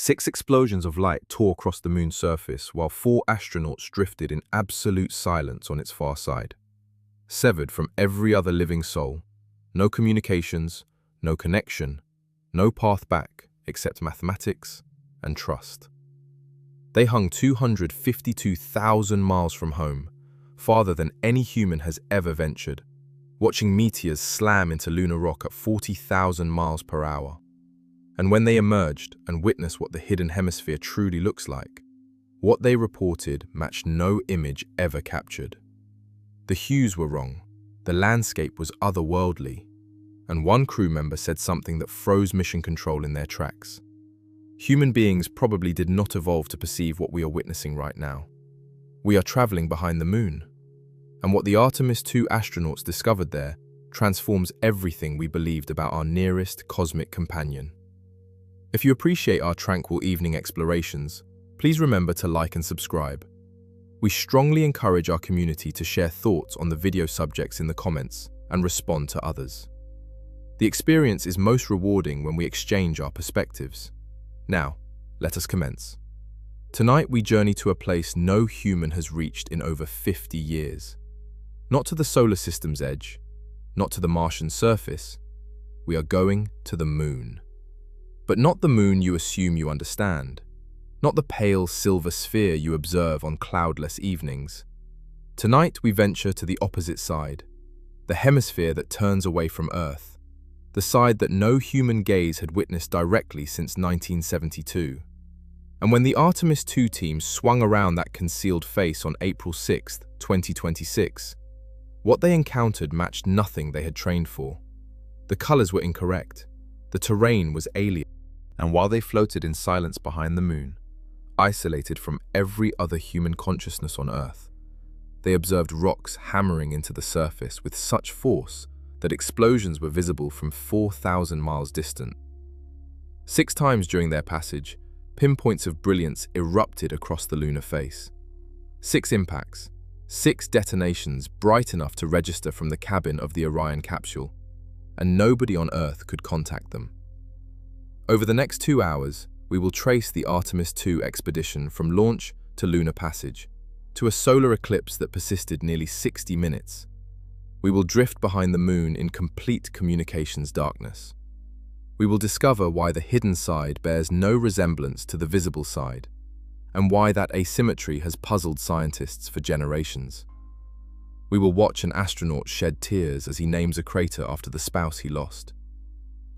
6 explosions of light tore across the moon's surface while 4 astronauts drifted in absolute silence on its far side. Severed from every other living soul, no communications, no connection, no path back except mathematics and trust. They hung 252,000 miles from home, farther than any human has ever ventured, watching meteors slam into lunar rock at 40,000 miles per hour. And when they emerged and witnessed what the hidden hemisphere truly looks like, what they reported matched no image ever captured. The hues were wrong, the landscape was otherworldly, and one crew member said something that froze mission control in their tracks. Human beings probably did not evolve to perceive what we are witnessing right now. We are traveling behind the moon, and what the Artemis II astronauts discovered there transforms everything we believed about our nearest cosmic companion. If you appreciate our tranquil evening explorations, please remember to like and subscribe. We strongly encourage our community to share thoughts on the video subjects in the comments and respond to others. The experience is most rewarding when we exchange our perspectives. Now, let us commence. Tonight we journey to a place no human has reached in over 50 years. Not to the solar system's edge, not to the Martian surface. We are going to the moon. But not the moon you assume you understand. Not the pale silver sphere you observe on cloudless evenings. Tonight we venture to the opposite side, the hemisphere that turns away from Earth, the side that no human gaze had witnessed directly since 1972. And when the Artemis II team swung around that concealed face on April 6, 2026, what they encountered matched nothing they had trained for. The colors were incorrect. The terrain was alien. And while they floated in silence behind the moon, isolated from every other human consciousness on Earth, they observed rocks hammering into the surface with such force that explosions were visible from 4,000 miles distant. 6 times during their passage, pinpoints of brilliance erupted across the lunar face. 6 impacts, 6 detonations bright enough to register from the cabin of the Orion capsule, and nobody on Earth could contact them. Over the next 2 hours, we will trace the Artemis II expedition from launch to lunar passage, to a solar eclipse that persisted nearly 60 minutes. We will drift behind the moon in complete communications darkness. We will discover why the hidden side bears no resemblance to the visible side, and why that asymmetry has puzzled scientists for generations. We will watch an astronaut shed tears as he names a crater after the spouse he lost.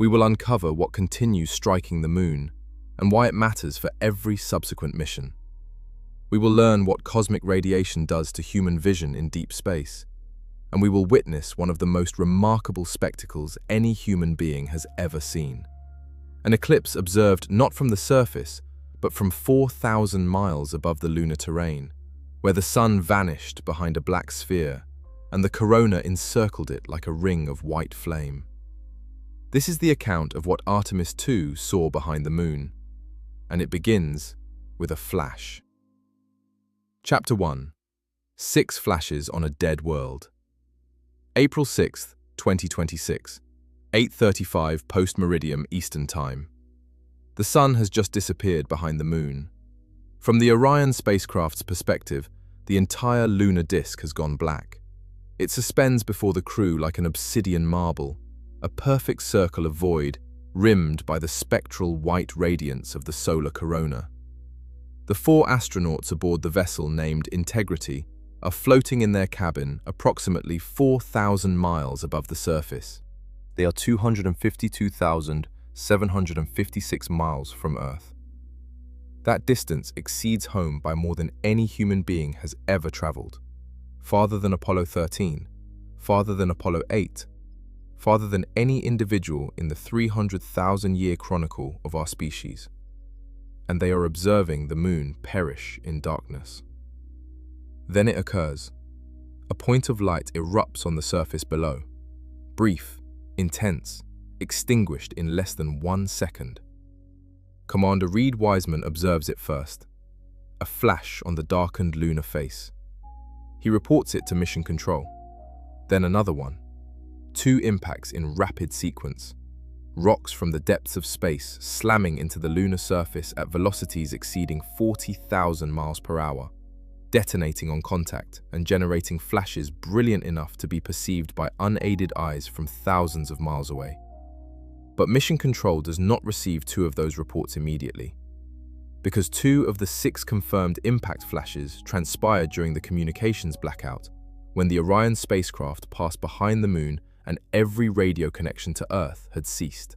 We will uncover what continues striking the moon and why it matters for every subsequent mission. We will learn what cosmic radiation does to human vision in deep space, and we will witness one of the most remarkable spectacles any human being has ever seen. An eclipse observed not from the surface, but from 4,000 miles above the lunar terrain, where the sun vanished behind a black sphere and the corona encircled it like a ring of white flame. This is the account of what Artemis II saw behind the moon, and it begins with a flash. Chapter 1. 6 Flashes on a Dead World. April 6, 2026, 8:35 post-meridian Eastern Time. The sun has just disappeared behind the moon. From the Orion spacecraft's perspective, the entire lunar disk has gone black. It suspends before the crew like an obsidian marble, a perfect circle of void rimmed by the spectral white radiance of the solar corona. The 4 astronauts aboard the vessel named Integrity are floating in their cabin approximately 4,000 miles above the surface. They are 252,756 miles from Earth. That distance exceeds home by more than any human being has ever traveled. Farther than Apollo 13, farther than Apollo 8, farther than any individual in the 300,000-year chronicle of our species. And they are observing the moon perish in darkness. Then it occurs. A point of light erupts on the surface below. Brief, intense, extinguished in less than 1 second. Commander Reed Wiseman observes it first. A flash on the darkened lunar face. He reports it to Mission Control. Then another one. 2 impacts in rapid sequence. rocks from the depths of space slamming into the lunar surface at velocities exceeding 40,000 miles per hour, detonating on contact and generating flashes brilliant enough to be perceived by unaided eyes from thousands of miles away. But Mission Control does not receive 2 of those reports immediately, because 2 of the 6 confirmed impact flashes transpired during the communications blackout, when the Orion spacecraft passed behind the Moon and every radio connection to Earth had ceased.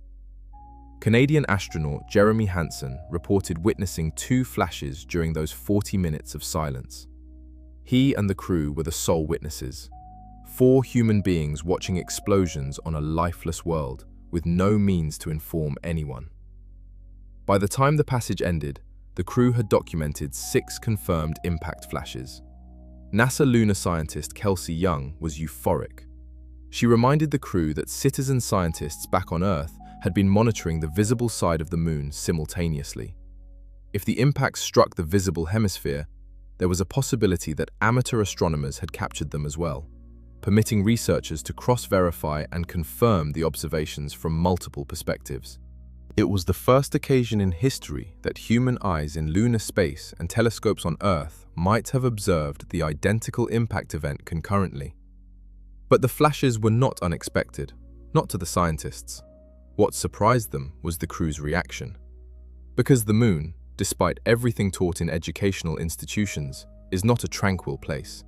Canadian astronaut Jeremy Hansen reported witnessing 2 flashes during those 40 minutes of silence. He and the crew were the sole witnesses, 4 human beings watching explosions on a lifeless world with no means to inform anyone. By the time the passage ended, the crew had documented 6 confirmed impact flashes. NASA lunar scientist Kelsey Young was euphoric. She reminded the crew that citizen scientists back on Earth had been monitoring the visible side of the Moon simultaneously. If the impacts struck the visible hemisphere, there was a possibility that amateur astronomers had captured them as well, permitting researchers to cross-verify and confirm the observations from multiple perspectives. It was the first occasion in history that human eyes in lunar space and telescopes on Earth might have observed the identical impact event concurrently. But the flashes were not unexpected, not to the scientists. What surprised them was the crew's reaction. Because the Moon, despite everything taught in educational institutions, is not a tranquil place.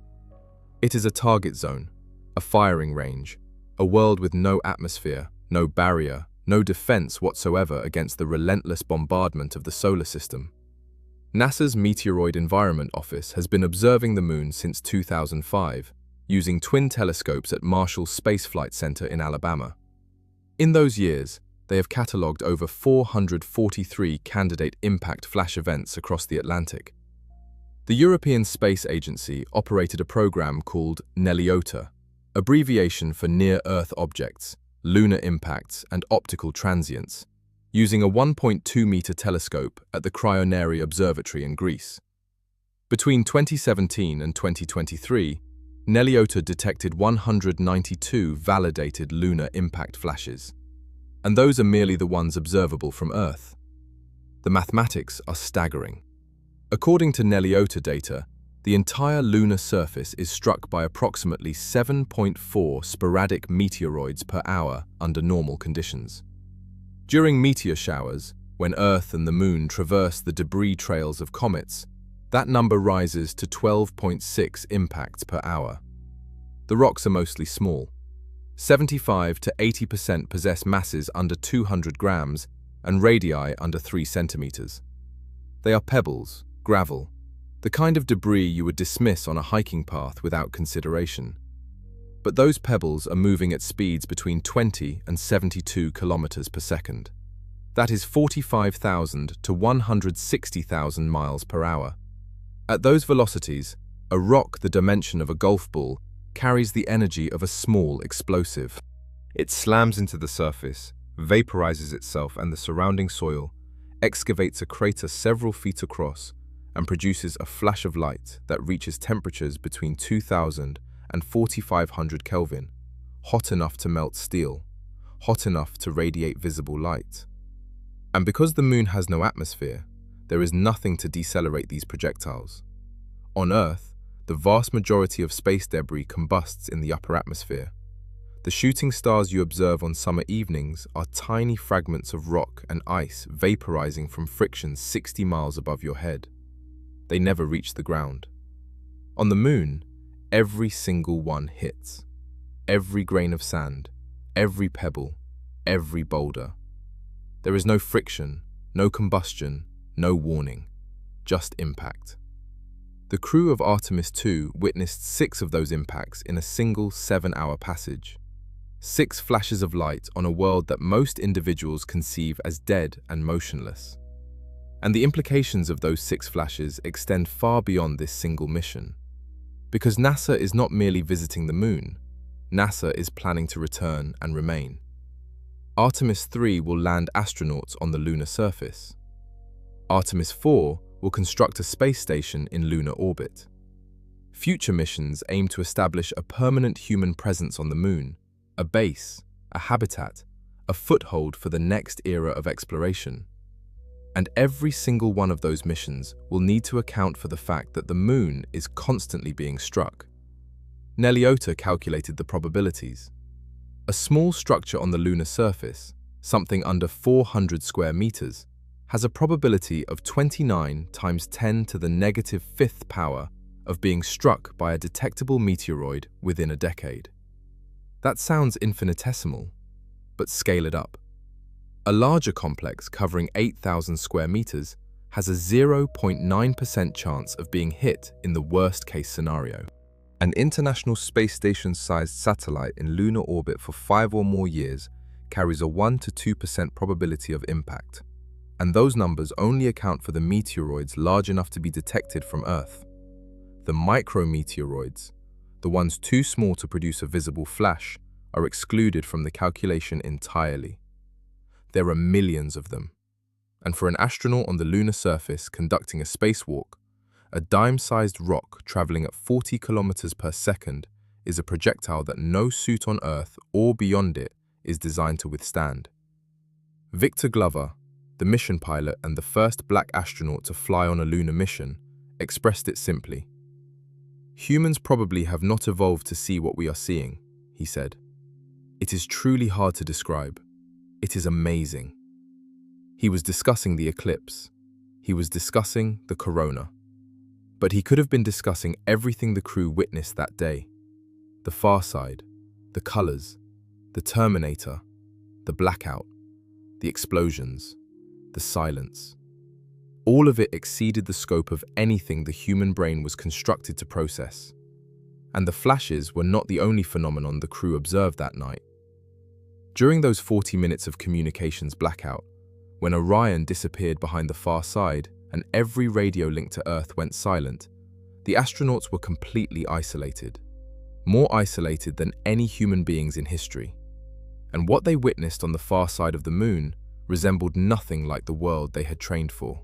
It is a target zone, a firing range, a world with no atmosphere, no barrier, no defense whatsoever against the relentless bombardment of the solar system. NASA's Meteoroid Environment Office has been observing the Moon since 2005, using twin telescopes at Marshall Space Flight Center in Alabama. In those years, they have catalogued over 443 candidate impact flash events across the Atlantic. The European Space Agency operated a program called NELIOTA, abbreviation for Near-Earth Objects, Lunar Impacts and Optical Transients, using a 1.2-meter telescope at the Cryoneri Observatory in Greece. Between 2017 and 2023, NELIOTA detected 192 validated lunar impact flashes, and those are merely the ones observable from Earth. The mathematics are staggering. According to NELIOTA data, the entire lunar surface is struck by approximately 7.4 sporadic meteoroids per hour under normal conditions. During meteor showers, when Earth and the Moon traverse the debris trails of comets, that number rises to 12.6 impacts per hour. The rocks are mostly small. 75 to 80% possess masses under 200 grams and radii under 3 centimeters. They are pebbles, gravel, the kind of debris you would dismiss on a hiking path without consideration. But those pebbles are moving at speeds between 20 and 72 kilometers per second. That is 45,000 to 160,000 miles per hour. At those velocities, a rock the dimension of a golf ball carries the energy of a small explosive. It slams into the surface, vaporizes itself and the surrounding soil, excavates a crater several feet across, and produces a flash of light that reaches temperatures between 2000 and 4500 Kelvin, hot enough to melt steel, hot enough to radiate visible light. And because the Moon has no atmosphere, there is nothing to decelerate these projectiles. On Earth, the vast majority of space debris combusts in the upper atmosphere. The shooting stars you observe on summer evenings are tiny fragments of rock and ice vaporizing from friction 60 miles above your head. They never reach the ground. On the Moon, every single one hits. Every grain of sand, every pebble, every boulder. There is no friction, no combustion, no warning, just impact. The crew of Artemis II witnessed 6 of those impacts in a single 7-hour passage. 6 flashes of light on a world that most individuals conceive as dead and motionless. And the implications of those 6 flashes extend far beyond this single mission. Because NASA is not merely visiting the Moon, NASA is planning to return and remain. Artemis III will land astronauts on the lunar surface. Artemis IV will construct a space station in lunar orbit. Future missions aim to establish a permanent human presence on the Moon, a base, a habitat, a foothold for the next era of exploration. And every single one of those missions will need to account for the fact that the moon is constantly being struck. Nelly calculated the probabilities. A small structure on the lunar surface, something under 400 square meters, has a probability of 29 times 10 to the negative fifth power of being struck by a detectable meteoroid within a decade. That sounds infinitesimal, but scale it up. A larger complex covering 8,000 square meters has a 0.9% chance of being hit in the worst-case scenario. An International Space Station-sized satellite in lunar orbit for 5 or more years carries a 1 to 2% probability of impact, and those numbers only account for the meteoroids large enough to be detected from Earth. The micrometeoroids, the ones too small to produce a visible flash, are excluded from the calculation entirely. There are millions of them, and for an astronaut on the lunar surface conducting a spacewalk, a dime-sized rock traveling at 40 kilometers per second is a projectile that no suit on Earth or beyond it is designed to withstand. Victor Glover, the mission pilot and the first black astronaut to fly on a lunar mission, expressed it simply. "Humans probably have not evolved to see what we are seeing," he said. "It is truly hard to describe. It is amazing." He was discussing the eclipse. He was discussing the corona. But he could have been discussing everything the crew witnessed that day. The far side, the colors, the Terminator, the blackout, the explosions, the silence. All of it exceeded the scope of anything the human brain was constructed to process. And the flashes were not the only phenomenon the crew observed that night. During those 40 minutes of communications blackout, when Orion disappeared behind the far side and every radio link to Earth went silent, the astronauts were completely isolated, more isolated than any human beings in history. And what they witnessed on the far side of the moon resembled nothing like the world they had trained for.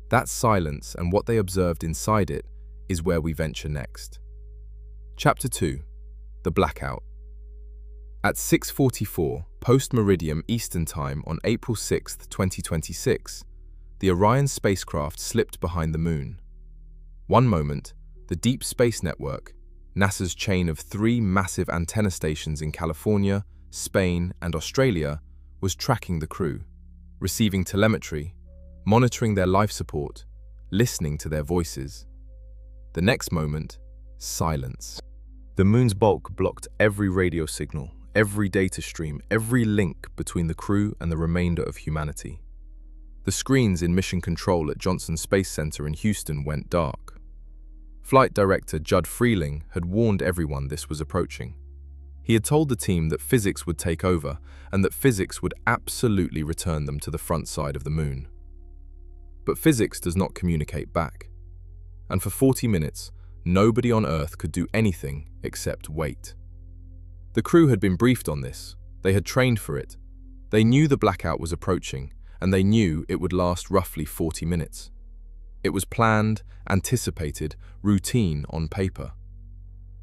That silence and what they observed inside it is where we venture next. Chapter 2. The Blackout. At 6:44 post-meridian Eastern Time on April 6, 2026, the Orion spacecraft slipped behind the moon. One moment, the Deep Space Network, NASA's chain of 3 massive antenna stations in California, Spain, and Australia, was tracking the crew, receiving telemetry, monitoring their life support, listening to their voices. The next moment, silence. The moon's bulk blocked every radio signal, every data stream, every link between the crew and the remainder of humanity. The screens in Mission Control at Johnson Space Center in Houston went dark. Flight Director Judd Freeling had warned everyone this was approaching. He had told the team that physics would take over and that physics would absolutely return them to the front side of the moon. But physics does not communicate back. And for 40 minutes, nobody on Earth could do anything except wait. The crew had been briefed on this. They had trained for it. They knew the blackout was approaching, and they knew it would last roughly 40 minutes. It was planned, anticipated, routine on paper.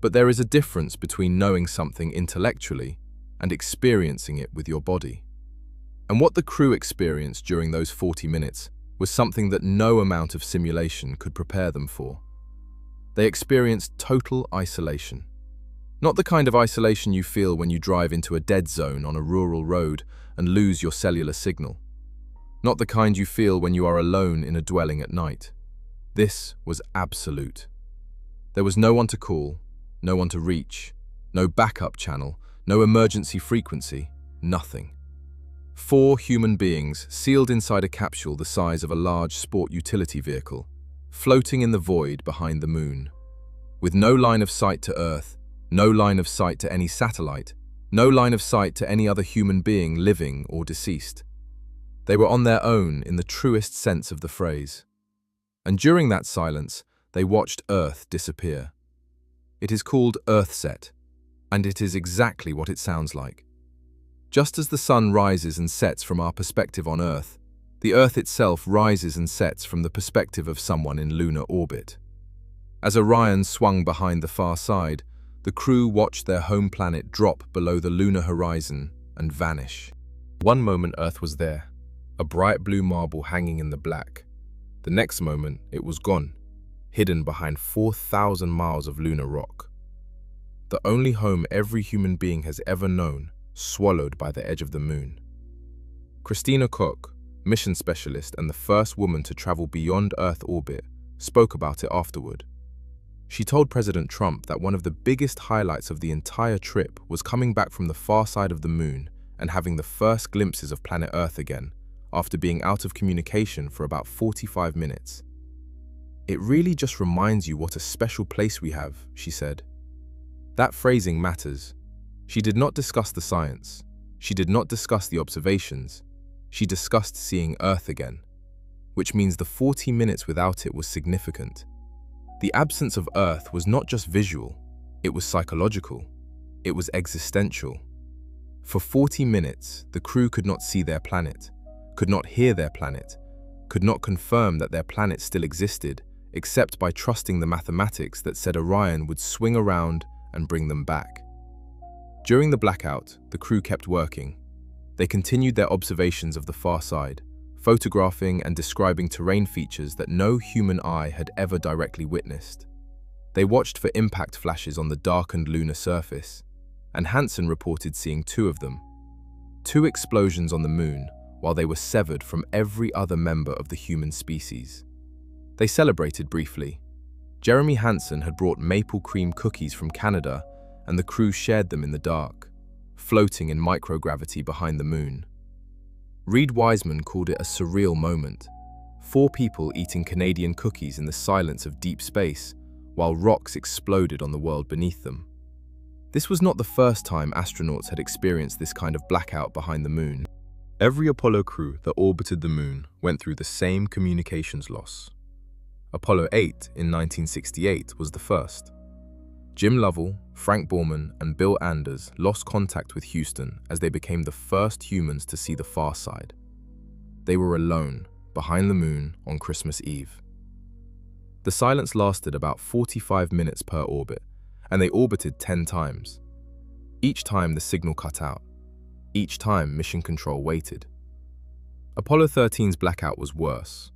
But there is a difference between knowing something intellectually and experiencing it with your body. And what the crew experienced during those 40 minutes was something that no amount of simulation could prepare them for. They experienced total isolation. Not the kind of isolation you feel when you drive into a dead zone on a rural road and lose your cellular signal. Not the kind you feel when you are alone in a dwelling at night. This was absolute. There was no one to call, no one to reach, no backup channel, no emergency frequency, nothing. 4 human beings sealed inside a capsule the size of a large sport utility vehicle, floating in the void behind the moon. With no line of sight to Earth, no line of sight to any satellite, no line of sight to any other human being living or deceased. They were on their own in the truest sense of the phrase. And during that silence, they watched Earth disappear. It is called Earthset, and it is exactly what it sounds like. Just as the sun rises and sets from our perspective on Earth, the Earth itself rises and sets from the perspective of someone in lunar orbit. As Orion swung behind the far side, the crew watched their home planet drop below the lunar horizon and vanish. One moment Earth was there, a bright blue marble hanging in the black. The next moment it was gone, hidden behind 4,000 miles of lunar rock. The only home every human being has ever known, swallowed by the edge of the moon. Christina Koch, mission specialist and the first woman to travel beyond Earth orbit, spoke about it afterward. She told President Trump that one of the biggest highlights of the entire trip was coming back from the far side of the moon and having the first glimpses of planet Earth again, after being out of communication for about 45 minutes. "It really just reminds you what a special place we have," she said. That phrasing matters. She did not discuss the science. She did not discuss the observations. She discussed seeing Earth again, which means the 40 minutes without it was significant. The absence of Earth was not just visual, it was psychological, it was existential. For 40 minutes, the crew could not see their planet, could not hear their planet, could not confirm that their planet still existed, except by trusting the mathematics that said Orion would swing around and bring them back. During the blackout, the crew kept working. They continued their observations of the far side, photographing and describing terrain features that no human eye had ever directly witnessed. They watched for impact flashes on the darkened lunar surface, and Hansen reported seeing 2 of them. 2 explosions on the moon, while they were severed from every other member of the human species. They celebrated briefly. Jeremy Hansen had brought maple cream cookies from Canada, and the crew shared them in the dark, floating in microgravity behind the moon. Reed Wiseman called it a surreal moment. 4 people eating Canadian cookies in the silence of deep space, while rocks exploded on the world beneath them. This was not the first time astronauts had experienced this kind of blackout behind the moon. Every Apollo crew that orbited the moon went through the same communications loss. Apollo 8 in 1968 was the first. Jim Lovell, Frank Borman, and Bill Anders lost contact with Houston as they became the first humans to see the far side. They were alone, behind the moon, on Christmas Eve. The silence lasted about 45 minutes per orbit, and they orbited 10 times. Each time the signal cut out. Each time Mission Control waited. Apollo 13's blackout was worse,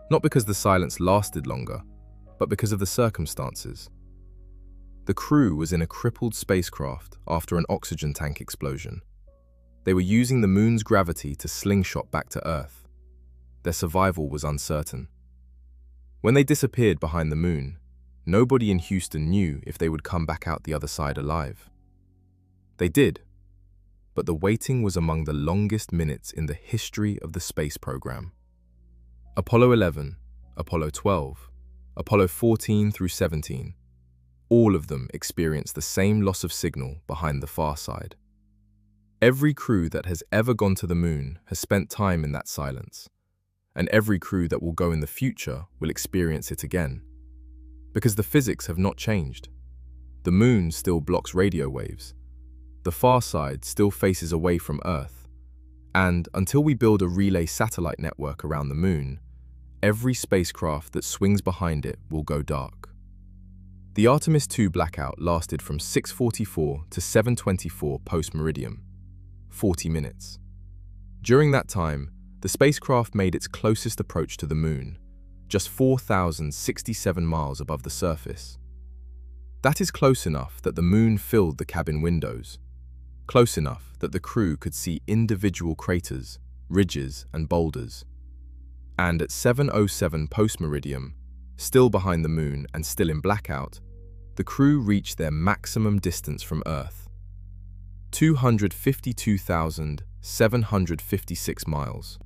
not because the silence lasted longer, but because of the circumstances. The crew was in a crippled spacecraft after an oxygen tank explosion. They were using the moon's gravity to slingshot back to Earth. Their survival was uncertain. When they disappeared behind the moon, nobody in Houston knew if they would come back out the other side alive. They did, but the waiting was among the longest minutes in the history of the space program. Apollo 11, Apollo 12, Apollo 14 through 17, all of them experienced the same loss of signal behind the far side. Every crew that has ever gone to the moon has spent time in that silence, and every crew that will go in the future will experience it again. Because the physics have not changed. The moon still blocks radio waves. The far side still faces away from Earth. And until we build a relay satellite network around the moon, every spacecraft that swings behind it will go dark. The Artemis II blackout lasted from 6:44 to 7:24 post-meridian, 40 minutes. During that time, the spacecraft made its closest approach to the moon, just 4,067 miles above the surface. That is close enough that the moon filled the cabin windows, close enough that the crew could see individual craters, ridges, and boulders. And at 7:07 post-meridian, still behind the moon and still in blackout, the crew reached their maximum distance from Earth, 252,756 miles,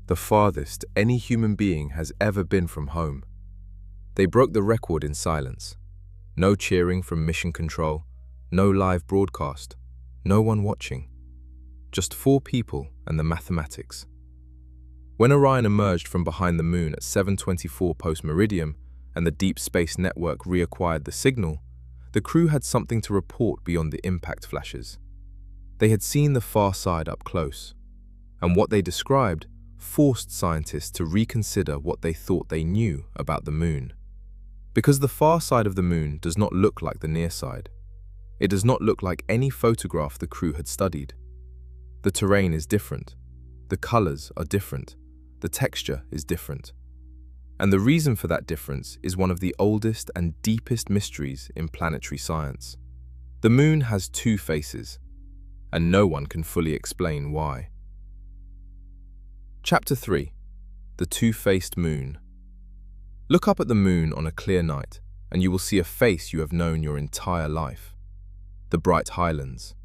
the farthest any human being has ever been from home. They broke the record in silence. No cheering from Mission Control, no live broadcast, no one watching. Just 4 people and the mathematics. When Orion emerged from behind the moon at 7:24 post-meridian and the Deep Space Network reacquired the signal, the crew had something to report beyond the impact flashes. They had seen the far side up close, and what they described forced scientists to reconsider what they thought they knew about the moon. Because the far side of the moon does not look like the near side. It does not look like any photograph the crew had studied. The terrain is different. The colors are different. The texture is different. And the reason for that difference is one of the oldest and deepest mysteries in planetary science. The moon has two faces, and no one can fully explain why. Chapter 3. The Two-Faced Moon. Look up at the moon on a clear night, and you will see a face you have known your entire life. The bright highlands.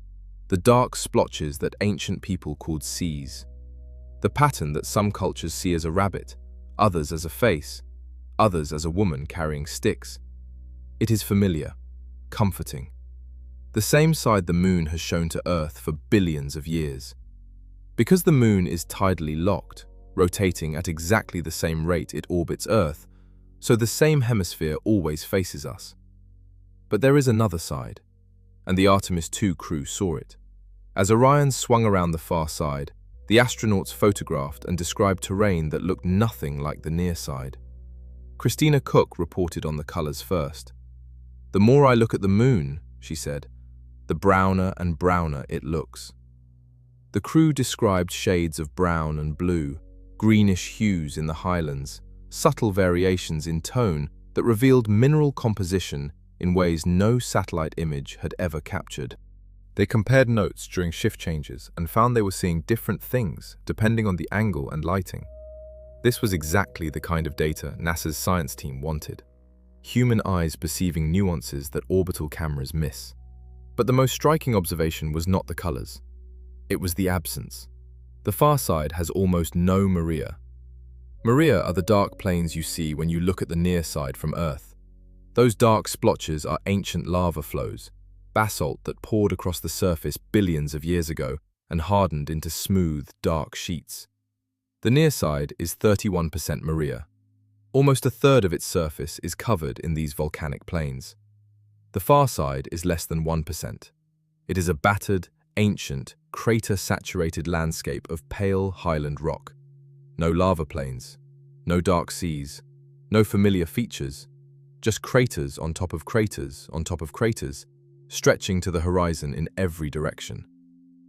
The dark splotches that ancient people called seas. The pattern that some cultures see as a rabbit, others as a face, others as a woman carrying sticks. It is familiar, comforting. The same side the moon has shown to Earth for billions of years. Because the moon is tidally locked, rotating at exactly the same rate it orbits Earth, so the same hemisphere always faces us. But there is another side, and the Artemis II crew saw it. As Orion swung around the far side, the astronauts photographed and described terrain that looked nothing like the near side. Christina Cook reported on the colors first. "The more I look at the moon," she said, "the browner and browner it looks." The crew described shades of brown and blue, greenish hues in the highlands, subtle variations in tone that revealed mineral composition in ways no satellite image had ever captured. They compared notes during shift changes and found they were seeing different things depending on the angle and lighting. This was exactly the kind of data NASA's science team wanted. Human eyes perceiving nuances that orbital cameras miss. But the most striking observation was not the colors. It was the absence. The far side has almost no Maria. Maria are the dark plains you see when you look at the near side from Earth. Those dark splotches are ancient lava flows, basalt that poured across the surface billions of years ago and hardened into smooth, dark sheets. The near side is 31% Maria. Almost a third of its surface is covered in these volcanic plains. The far side is less than 1%. It is a battered, ancient, crater-saturated landscape of pale highland rock. No lava plains, no dark seas, no familiar features, just craters on top of craters on top of craters, stretching to the horizon in every direction.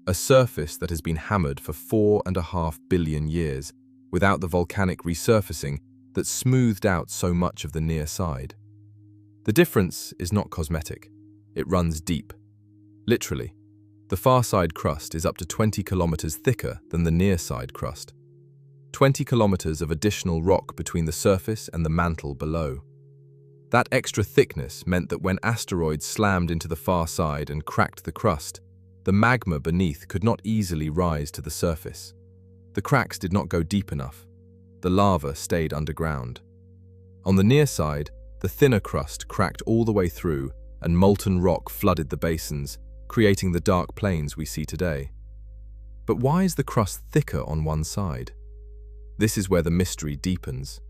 A surface that has been hammered for 4.5 billion years without the volcanic resurfacing that smoothed out so much of the near side. The difference is not cosmetic. It runs deep. Literally, the far side crust is up to 20 kilometers thicker than the near side crust. 20 kilometers of additional rock between the surface and the mantle below. That extra thickness meant that when asteroids slammed into the far side and cracked the crust, the magma beneath could not easily rise to the surface. The cracks did not go deep enough. The lava stayed underground. On the near side, the thinner crust cracked all the way through and molten rock flooded the basins, creating the dark plains we see today. But why is the crust thicker on one side? This is where the mystery deepens,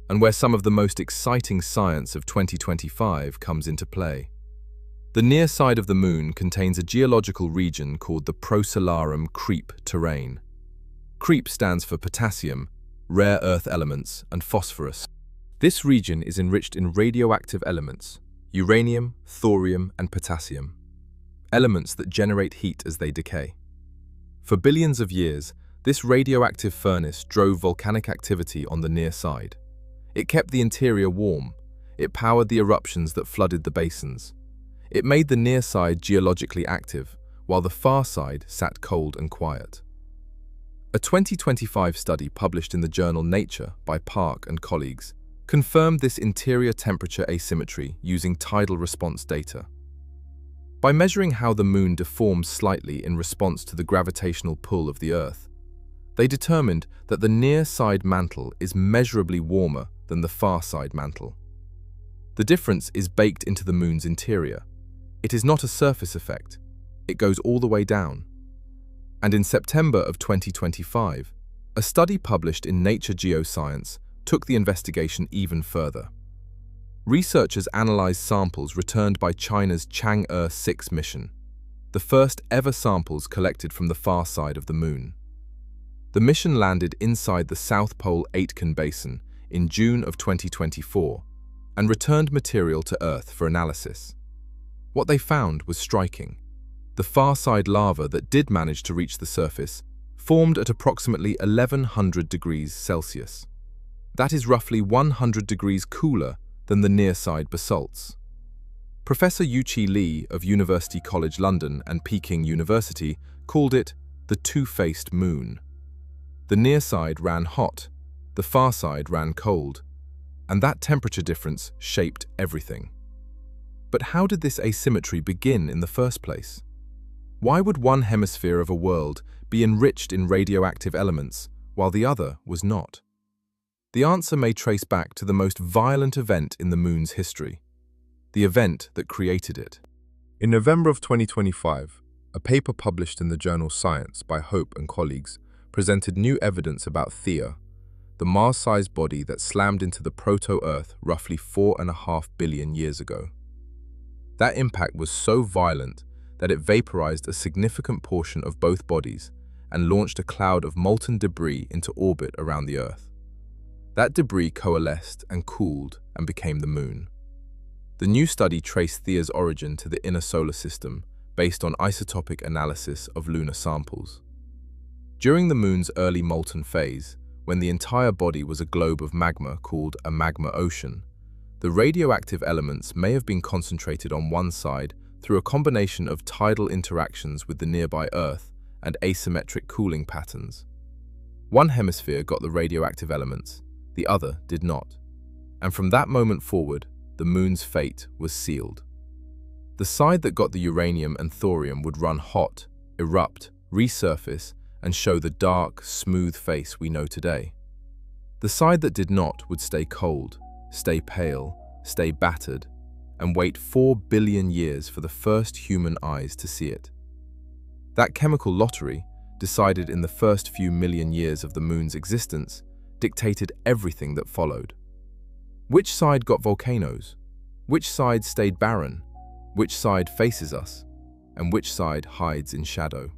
and where some of the most exciting science of 2025 comes into play. The near side of the moon contains a geological region called the Procellarum creep terrane. Creep stands for potassium, rare earth elements, and phosphorus. This region is enriched in radioactive elements, uranium, thorium, and potassium, elements that generate heat as they decay. For billions of years, this radioactive furnace drove volcanic activity on the near side. It kept the interior warm. It powered the eruptions that flooded the basins. It made the near side geologically active, while the far side sat cold and quiet. A 2025 study published in the journal Nature by Park and colleagues confirmed this interior temperature asymmetry using tidal response data. By measuring how the moon deforms slightly in response to the gravitational pull of the Earth, they determined that the near side mantle is measurably warmer than the far side mantle. The difference is baked into the moon's interior. It is not a surface effect. It goes all the way down. And in September of 2025, a study published in Nature Geoscience took the investigation even further. Researchers analyzed samples returned by China's Chang'e 6 mission, the first ever samples collected from the far side of the moon. The mission landed inside the South Pole Aitken Basin in June of 2024 and returned material to Earth for analysis. What they found was striking. The far side lava that did manage to reach the surface formed at approximately 1100 degrees Celsius. That is roughly 100 degrees cooler than the near-side basalts. Professor Yu-Chi Lee of University College London and Peking University called it the two-faced moon. The near side ran hot, the far side ran cold, and that temperature difference shaped everything. But how did this asymmetry begin in the first place? Why would one hemisphere of a world be enriched in radioactive elements while the other was not? The answer may trace back to the most violent event in the moon's history, the event that created it. In November of 2025, a paper published in the journal Science by Hope and colleagues presented new evidence about Theia, the Mars-sized body that slammed into the proto-Earth roughly 4.5 billion years ago. That impact was so violent that it vaporized a significant portion of both bodies and launched a cloud of molten debris into orbit around the Earth. That debris coalesced and cooled and became the Moon. The new study traced Theia's origin to the inner solar system based on isotopic analysis of lunar samples. During the Moon's early molten phase, when the entire body was a globe of magma called a magma ocean, the radioactive elements may have been concentrated on one side through a combination of tidal interactions with the nearby Earth and asymmetric cooling patterns. One hemisphere got the radioactive elements, the other did not. And from that moment forward, the Moon's fate was sealed. The side that got the uranium and thorium would run hot, erupt, resurface, and show the dark, smooth face we know today. The side that did not would stay cold, stay pale, stay battered, and wait 4 billion years for the first human eyes to see it. That chemical lottery, decided in the first few million years of the Moon's existence, dictated everything that followed. Which side got volcanoes? Which side stayed barren? Which side faces us? And which side hides in shadow?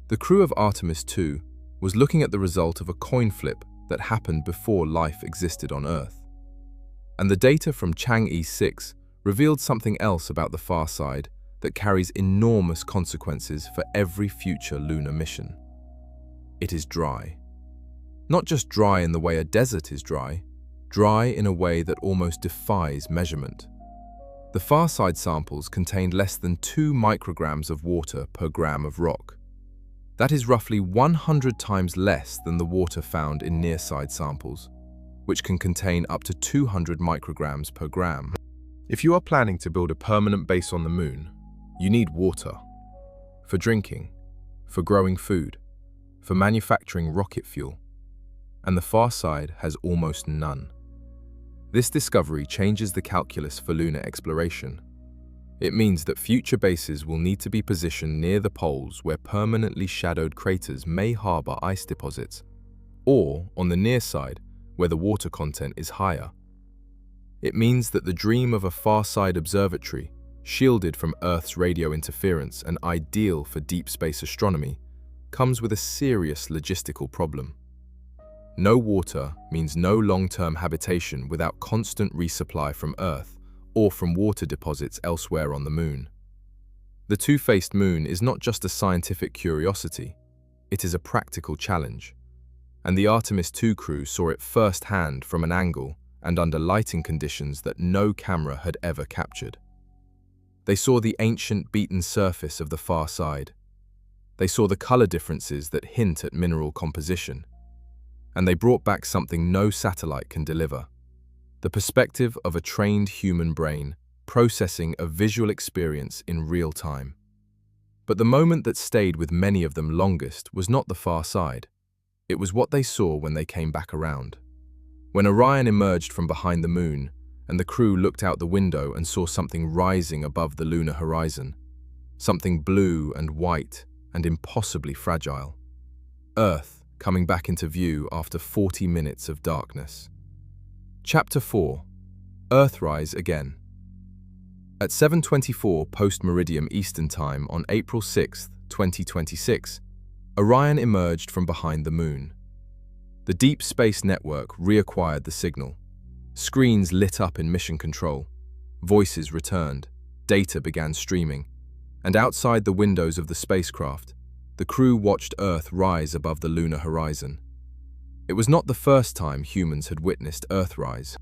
The crew of Artemis II was looking at the result of a coin flip that happened before life existed on Earth. And the data from Chang'e 6 revealed something else about the far side that carries enormous consequences for every future lunar mission. It is dry. Not just dry in the way a desert is dry in a way that almost defies measurement. The far side samples contained less than 2 micrograms of water per gram of rock. That is roughly 100 times less than the water found in near-side samples, which can contain up to 200 micrograms per gram. If you are planning to build a permanent base on the Moon, you need water. For drinking, for growing food, for manufacturing rocket fuel. And the far side has almost none. This discovery changes the calculus for lunar exploration. It means that future bases will need to be positioned near the poles where permanently shadowed craters may harbor ice deposits, or on the near side where the water content is higher. It means that the dream of a far-side observatory, shielded from Earth's radio interference and ideal for deep space astronomy, comes with a serious logistical problem. No water means no long-term habitation without constant resupply from Earth or from water deposits elsewhere on the Moon. The two-faced Moon is not just a scientific curiosity, it is a practical challenge. And the Artemis II crew saw it firsthand from an angle and under lighting conditions that no camera had ever captured. They saw the ancient beaten surface of the far side. They saw the color differences that hint at mineral composition. And they brought back something no satellite can deliver: the perspective of a trained human brain processing a visual experience in real time. But the moment that stayed with many of them longest was not the far side. It was what they saw when they came back around. When Orion emerged from behind the Moon, and the crew looked out the window and saw something rising above the lunar horizon, something blue and white and impossibly fragile. Earth coming back into view after 40 minutes of darkness. Chapter 4. Earthrise again. At 7:24 post-meridian Eastern Time on April 6, 2026, Orion emerged from behind the Moon. The Deep Space Network reacquired the signal. Screens lit up in mission control. Voices returned. Data began streaming. And outside the windows of the spacecraft, the crew watched Earth rise above the lunar horizon. It was not the first time humans had witnessed Earthrise,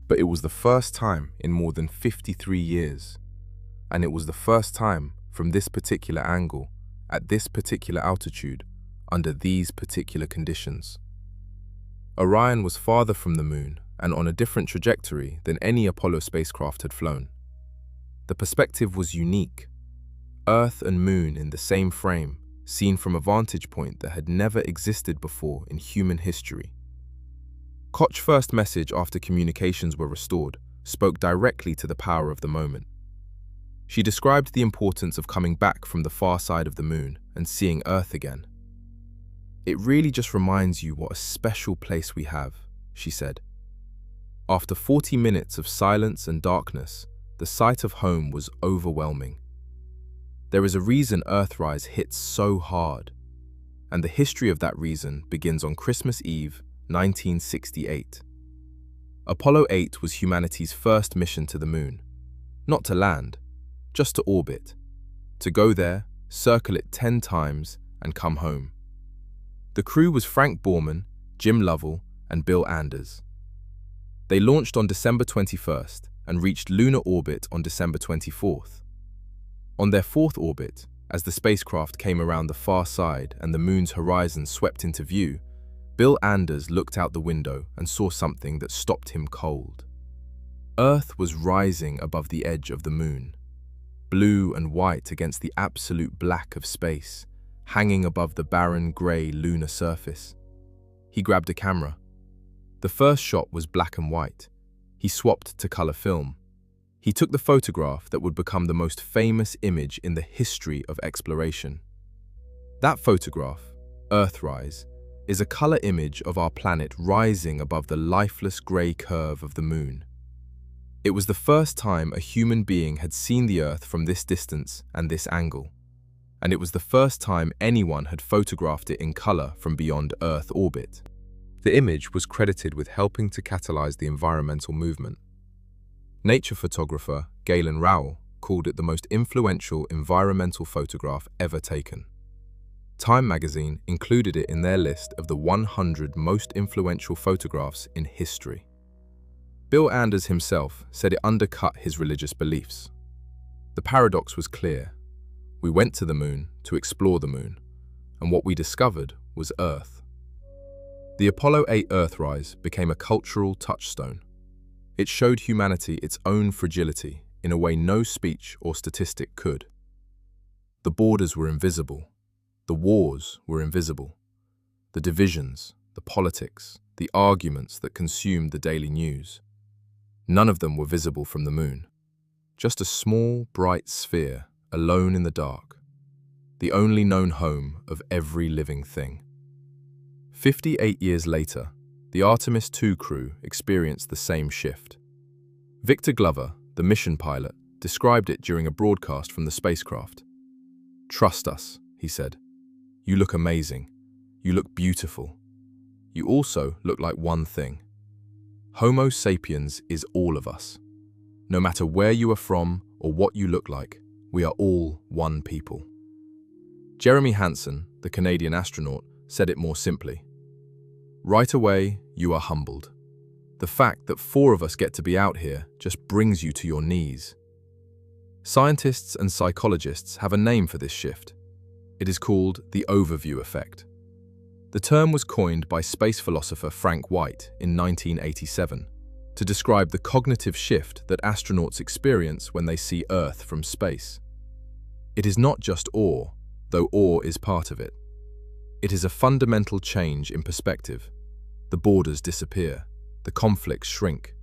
but it was the first time in more than 53 years. And it was the first time from this particular angle, at this particular altitude, under these particular conditions. Orion was farther from the moon and on a different trajectory than any Apollo spacecraft had flown. The perspective was unique. Earth and moon in the same frame, seen from a vantage point that had never existed before in human history. Koch's first message after communications were restored spoke directly to the power of the moment. She described the importance of coming back from the far side of the moon and seeing Earth again. "It really just reminds you what a special place we have," she said. After 40 minutes of silence and darkness, the sight of home was overwhelming. There is a reason Earthrise hits so hard, and the history of that reason begins on Christmas Eve, 1968. Apollo 8 was humanity's first mission to the moon. Not to land, just to orbit. To go there, circle it 10 times, and come home. The crew was Frank Borman, Jim Lovell, and Bill Anders. They launched on December 21st and reached lunar orbit on December 24th. On their fourth orbit, as the spacecraft came around the far side and the moon's horizon swept into view, Bill Anders looked out the window and saw something that stopped him cold. Earth was rising above the edge of the moon, blue and white against the absolute black of space, hanging above the barren grey lunar surface. He grabbed a camera. The first shot was black and white. He swapped to color film. He took the photograph that would become the most famous image in the history of exploration. That photograph, Earthrise, is a color image of our planet rising above the lifeless grey curve of the moon. It was the first time a human being had seen the Earth from this distance and this angle, and it was the first time anyone had photographed it in color from beyond Earth orbit. The image was credited with helping to catalyze the environmental movement. Nature photographer Galen Rowell called it the most influential environmental photograph ever taken. Time magazine included it in their list of the 100 most influential photographs in history. Bill Anders himself said it undercut his religious beliefs. The paradox was clear. We went to the moon to explore the moon, and what we discovered was Earth. The Apollo 8 Earthrise became a cultural touchstone. It showed humanity its own fragility in a way no speech or statistic could. The borders were invisible. The wars were invisible. The divisions, the politics, the arguments that consumed the daily news. None of them were visible from the moon. Just a small, bright sphere, alone in the dark. The only known home of every living thing. 58 years later, the Artemis II crew experienced the same shift. Victor Glover, the mission pilot, described it during a broadcast from the spacecraft. "Trust us," he said. "You look amazing. You look beautiful. You also look like one thing. Homo sapiens is all of us. No matter where you are from or what you look like, we are all one people." Jeremy Hansen, the Canadian astronaut, said it more simply. "Right away, you are humbled. The fact that 4 of us get to be out here just brings you to your knees." Scientists and psychologists have a name for this shift. It is called the overview effect. The term was coined by space philosopher Frank White in 1987 to describe the cognitive shift that astronauts experience when they see Earth from space. It is not just awe, though awe is part of it. It is a fundamental change in perspective. The borders disappear. The conflicts shrink.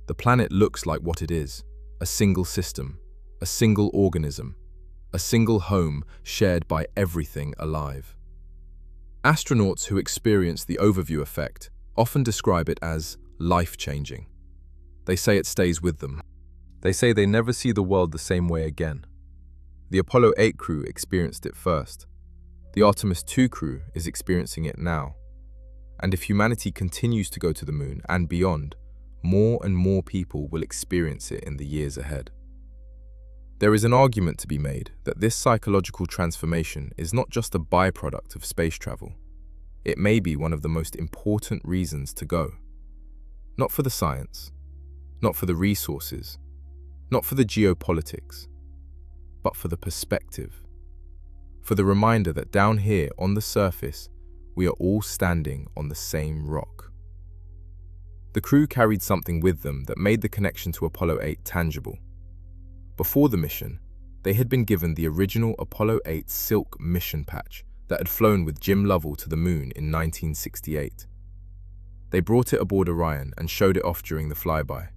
The planet looks like what it is, a single system, a single organism, a single home shared by everything alive. Astronauts who experience the overview effect often describe it as life-changing. They say it stays with them. They say they never see the world the same way again. The Apollo 8 crew experienced it first. The Artemis II crew is experiencing it now. And if humanity continues to go to the moon and beyond, more and more people will experience it in the years ahead. There is an argument to be made that this psychological transformation is not just a byproduct of space travel. It may be one of the most important reasons to go. Not for the science, not for the resources, not for the geopolitics, but for the perspective. For the reminder that down here on the surface, we are all standing on the same rock. The crew carried something with them that made the connection to Apollo 8 tangible. Before the mission, they had been given the original Apollo 8 silk mission patch that had flown with Jim Lovell to the moon in 1968. They brought it aboard Orion and showed it off during the flyby.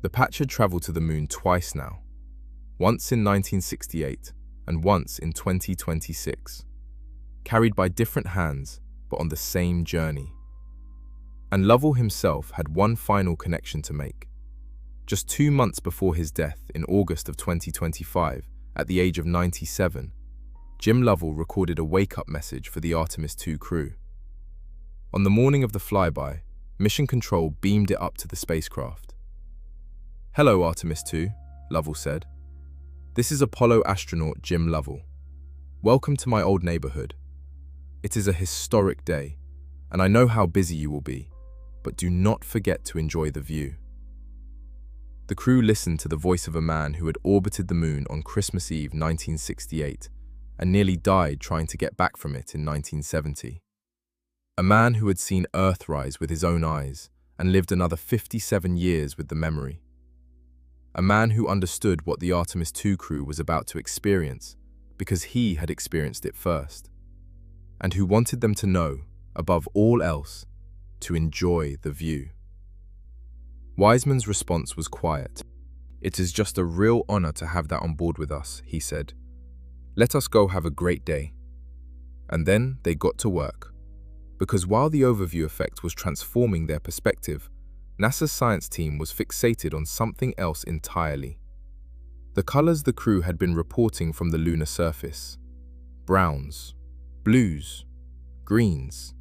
The patch had traveled to the moon twice now, once in 1968 and once in 2026, carried by different hands but on the same journey. And Lovell himself had one final connection to make. Just 2 months before his death in August of 2025, at the age of 97, Jim Lovell recorded a wake-up message for the Artemis II crew. On the morning of the flyby, Mission Control beamed it up to the spacecraft. "Hello, Artemis II," Lovell said. "This is Apollo astronaut Jim Lovell. Welcome to my old neighborhood. It is a historic day, and I know how busy you will be, but do not forget to enjoy the view." The crew listened to the voice of a man who had orbited the moon on Christmas Eve 1968 and nearly died trying to get back from it in 1970. A man who had seen Earth rise with his own eyes and lived another 57 years with the memory. A man who understood what the Artemis II crew was about to experience because he had experienced it first, and who wanted them to know, above all else, to enjoy the view. Wiseman's response was quiet. "It is just a real honor to have that on board with us," he said. "Let us go have a great day." And then they got to work. Because while the overview effect was transforming their perspective, NASA's science team was fixated on something else entirely. The colors the crew had been reporting from the lunar surface. Browns, blues, greens,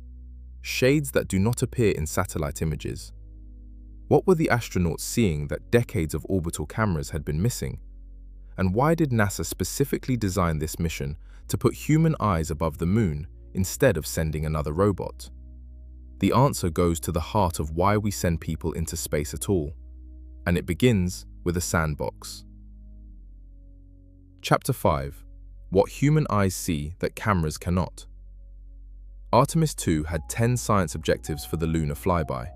shades that do not appear in satellite images. What were the astronauts seeing that decades of orbital cameras had been missing? And why did NASA specifically design this mission to put human eyes above the moon instead of sending another robot? The answer goes to the heart of why we send people into space at all, and it begins with a sandbox. Chapter 5: What Human Eyes See That Cameras Cannot. Artemis II had 10 science objectives for the lunar flyby.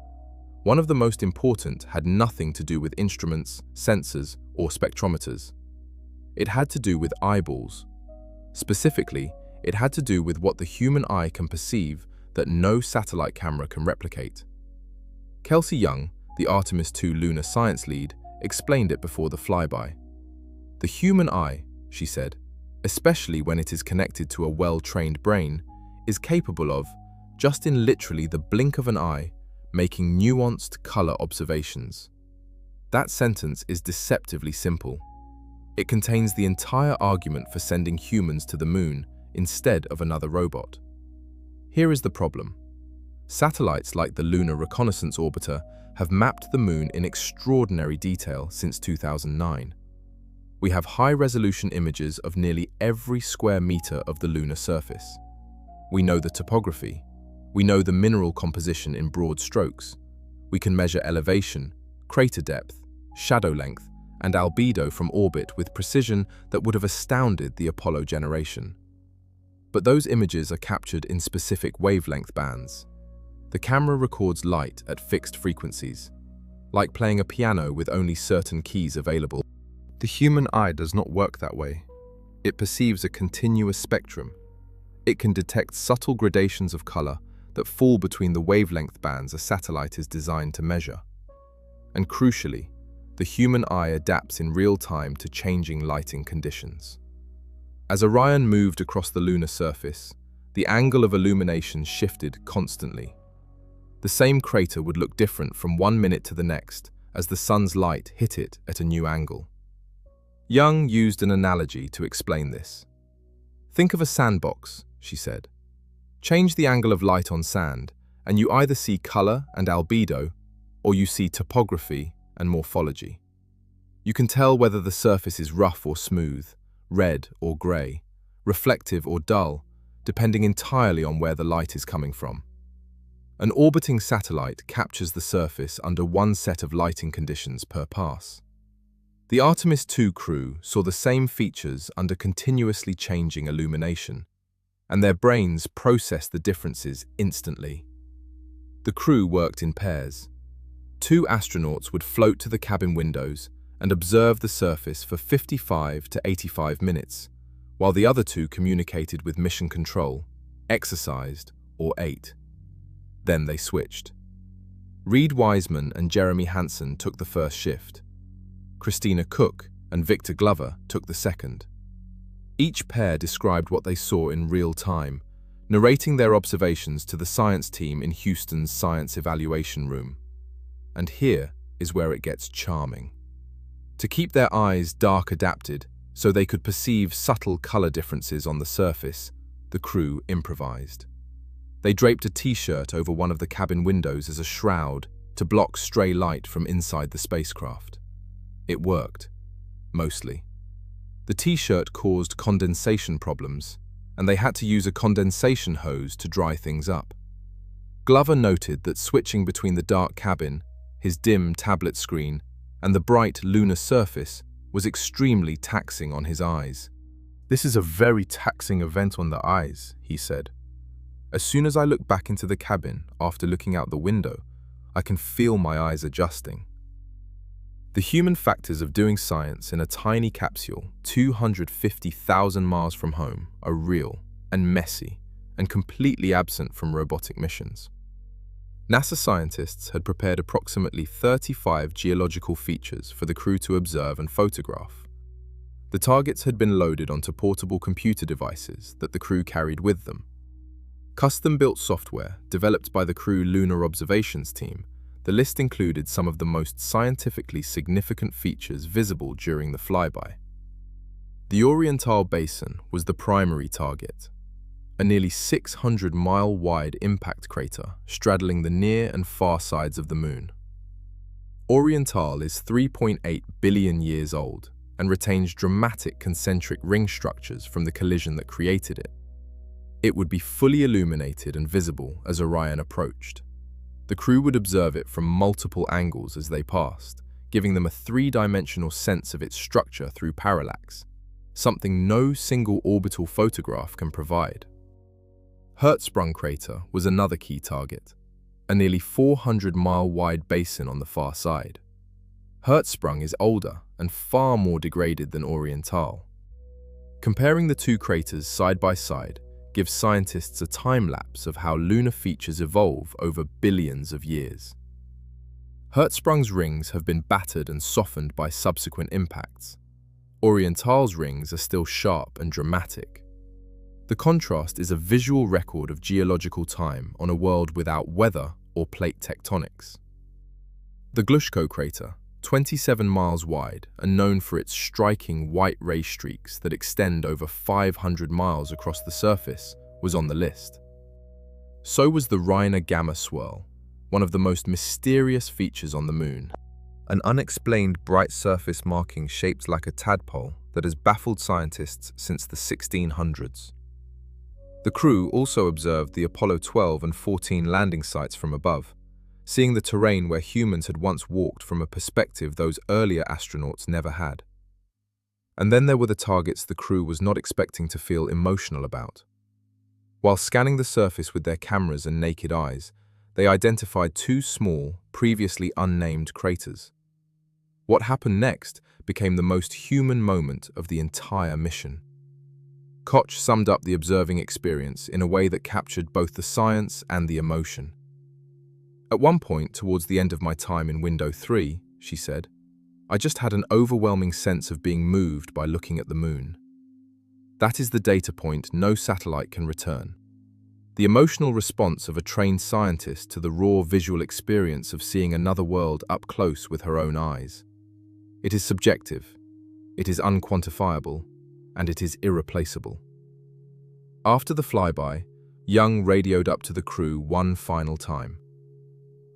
One of the most important had nothing to do with instruments, sensors, or spectrometers. It had to do with eyeballs. Specifically, it had to do with what the human eye can perceive that no satellite camera can replicate. Kelsey Young, the Artemis II lunar science lead, explained it before the flyby. "The human eye," she said, "especially when it is connected to a well-trained brain, is capable of, just in literally the blink of an eye, making nuanced color observations." That sentence is deceptively simple. It contains the entire argument for sending humans to the moon instead of another robot. Here is the problem. Satellites like the Lunar Reconnaissance Orbiter have mapped the moon in extraordinary detail since 2009. We have high-resolution images of nearly every square meter of the lunar surface. We know the topography. We know the mineral composition in broad strokes. We can measure elevation, crater depth, shadow length, and albedo from orbit with precision that would have astounded the Apollo generation. But those images are captured in specific wavelength bands. The camera records light at fixed frequencies, like playing a piano with only certain keys available. The human eye does not work that way. It perceives a continuous spectrum. It can detect subtle gradations of color that fall between the wavelength bands a satellite is designed to measure. And crucially, the human eye adapts in real time to changing lighting conditions. As Orion moved across the lunar surface, the angle of illumination shifted constantly. The same crater would look different from 1 minute to the next as the sun's light hit it at a new angle. Young used an analogy to explain this. "Think of a sandbox," she said. "Change the angle of light on sand, and you either see color and albedo, or you see topography and morphology. You can tell whether the surface is rough or smooth, red or grey, reflective or dull, depending entirely on where the light is coming from. An orbiting satellite captures the surface under one set of lighting conditions per pass. The Artemis II crew saw the same features under continuously changing illumination, and their brains processed the differences instantly. The crew worked in pairs. 2 astronauts would float to the cabin windows and observe the surface for 55 to 85 minutes, while the other 2 communicated with mission control, exercised, or ate. Then they switched. Reed Wiseman and Jeremy Hansen took the first shift. Christina Cook and Victor Glover took the second. Each pair described what they saw in real time, narrating their observations to the science team in Houston's Science Evaluation Room. And here is where it gets charming. To keep their eyes dark adapted so they could perceive subtle color differences on the surface, the crew improvised. They draped a t-shirt over one of the cabin windows as a shroud to block stray light from inside the spacecraft. It worked, mostly. The t-shirt caused condensation problems, and they had to use a condensation hose to dry things up. Glover noted that switching between the dark cabin, his dim tablet screen, and the bright lunar surface was extremely taxing on his eyes. "This is a very taxing event on the eyes," he said. "As soon as I look back into the cabin after looking out the window, I can feel my eyes adjusting." The human factors of doing science in a tiny capsule 250,000 miles from home are real and messy and completely absent from robotic missions. NASA scientists had prepared approximately 35 geological features for the crew to observe and photograph. The targets had been loaded onto portable computer devices that the crew carried with them. Custom-built software developed by the crew lunar observations team, the list included some of the most scientifically significant features visible during the flyby. The Oriental Basin was the primary target, a nearly 600-mile-wide impact crater straddling the near and far sides of the Moon. Oriental is 3.8 billion years old and retains dramatic concentric ring structures from the collision that created it. It would be fully illuminated and visible as Orion approached. The crew would observe it from multiple angles as they passed, giving them a 3-dimensional sense of its structure through parallax, something no single orbital photograph can provide. Hertzsprung crater was another key target, a nearly 400-mile-wide basin on the far side. Hertzsprung is older and far more degraded than Oriental. Comparing the 2 craters side by side gives scientists a time-lapse of how lunar features evolve over billions of years. Hertzsprung's rings have been battered and softened by subsequent impacts. Oriental's rings are still sharp and dramatic. The contrast is a visual record of geological time on a world without weather or plate tectonics. The Glushko crater, 27 miles wide and known for its striking white ray streaks that extend over 500 miles across the surface, was on the list. So was the Reiner Gamma Swirl, one of the most mysterious features on the Moon. An unexplained bright surface marking shaped like a tadpole that has baffled scientists since the 1600s. The crew also observed the Apollo 12 and 14 landing sites from above, seeing the terrain where humans had once walked from a perspective those earlier astronauts never had. And then there were the targets the crew was not expecting to feel emotional about. While scanning the surface with their cameras and naked eyes, they identified 2 small, previously unnamed craters. What happened next became the most human moment of the entire mission. Koch summed up the observing experience in a way that captured both the science and the emotion. "At one point, towards the end of my time in Window 3, she said, I just had an overwhelming sense of being moved by looking at the Moon. That is the data point no satellite can return. The emotional response of a trained scientist to the raw visual experience of seeing another world up close with her own eyes. It is subjective, it is unquantifiable, and it is irreplaceable." After the flyby, Young radioed up to the crew one final time.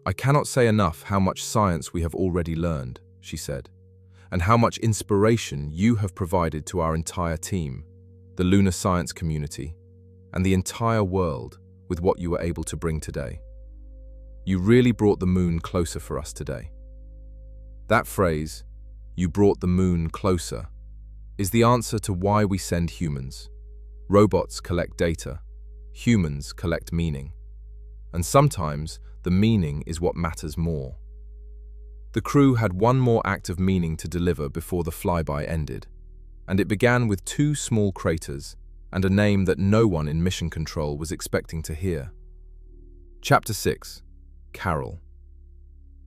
"I cannot say enough how much science we have already learned," she said. and how much inspiration you have provided to our entire team, the lunar science community, and the entire world with what you were able to bring today. You really brought the moon closer for us today. That phrase, "you brought the moon closer," is the answer to why we send humans. Robots collect data, humans collect meaning. And sometimes the meaning is what matters more. The crew had one more act of meaning to deliver before the flyby ended, and it began with 2 small craters and a name that no one in Mission Control was expecting to hear. Chapter 6. Carol.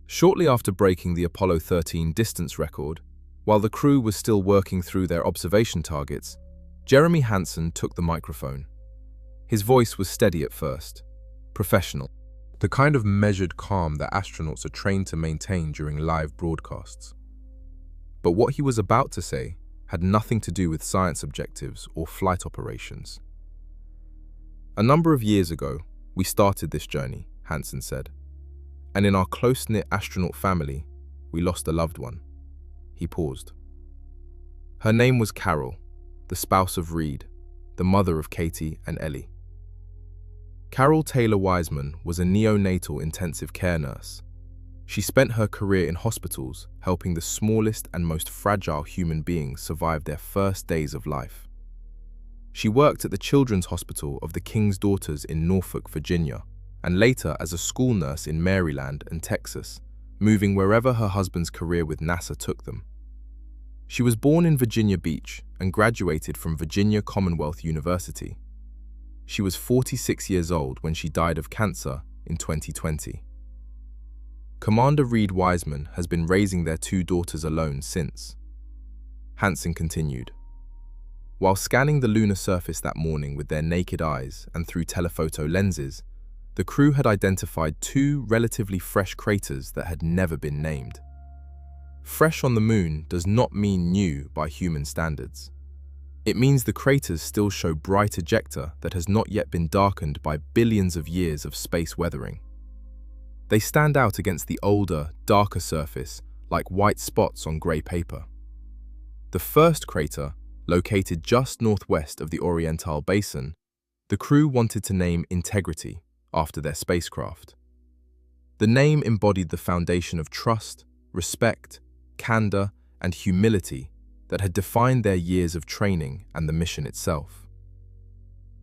Shortly after breaking the Apollo 13 distance record, while the crew was still working through their observation targets, Jeremy Hansen took the microphone. His voice was steady at first, professional, the kind of measured calm that astronauts are trained to maintain during live broadcasts. But what he was about to say had nothing to do with science objectives or flight operations. "A number of years ago, we started this journey," Hansen said, "and in our close-knit astronaut family, we lost a loved one." He paused. Her name was Carol, the spouse of Reed, the mother of Katie and Ellie. Carol Taylor Wiseman was a neonatal intensive care nurse. She spent her career in hospitals helping the smallest and most fragile human beings survive their first days of life. She worked at the Children's Hospital of the King's Daughters in Norfolk, Virginia, and later as a school nurse in Maryland and Texas, moving wherever her husband's career with NASA took them. She was born in Virginia Beach and graduated from Virginia Commonwealth University. She was 46 years old when she died of cancer in 2020. Commander Reed Wiseman has been raising their 2 daughters alone since. Hansen continued. While scanning the lunar surface that morning with their naked eyes and through telephoto lenses, the crew had identified 2 relatively fresh craters that had never been named. Fresh on the moon does not mean new by human standards. It means the craters still show bright ejecta that has not yet been darkened by billions of years of space weathering. They stand out against the older, darker surface like white spots on grey paper. The first crater, located just northwest of the Oriental Basin, the crew wanted to name Integrity after their spacecraft. The name embodied the foundation of trust, respect, candor, and humility that had defined their years of training and the mission itself.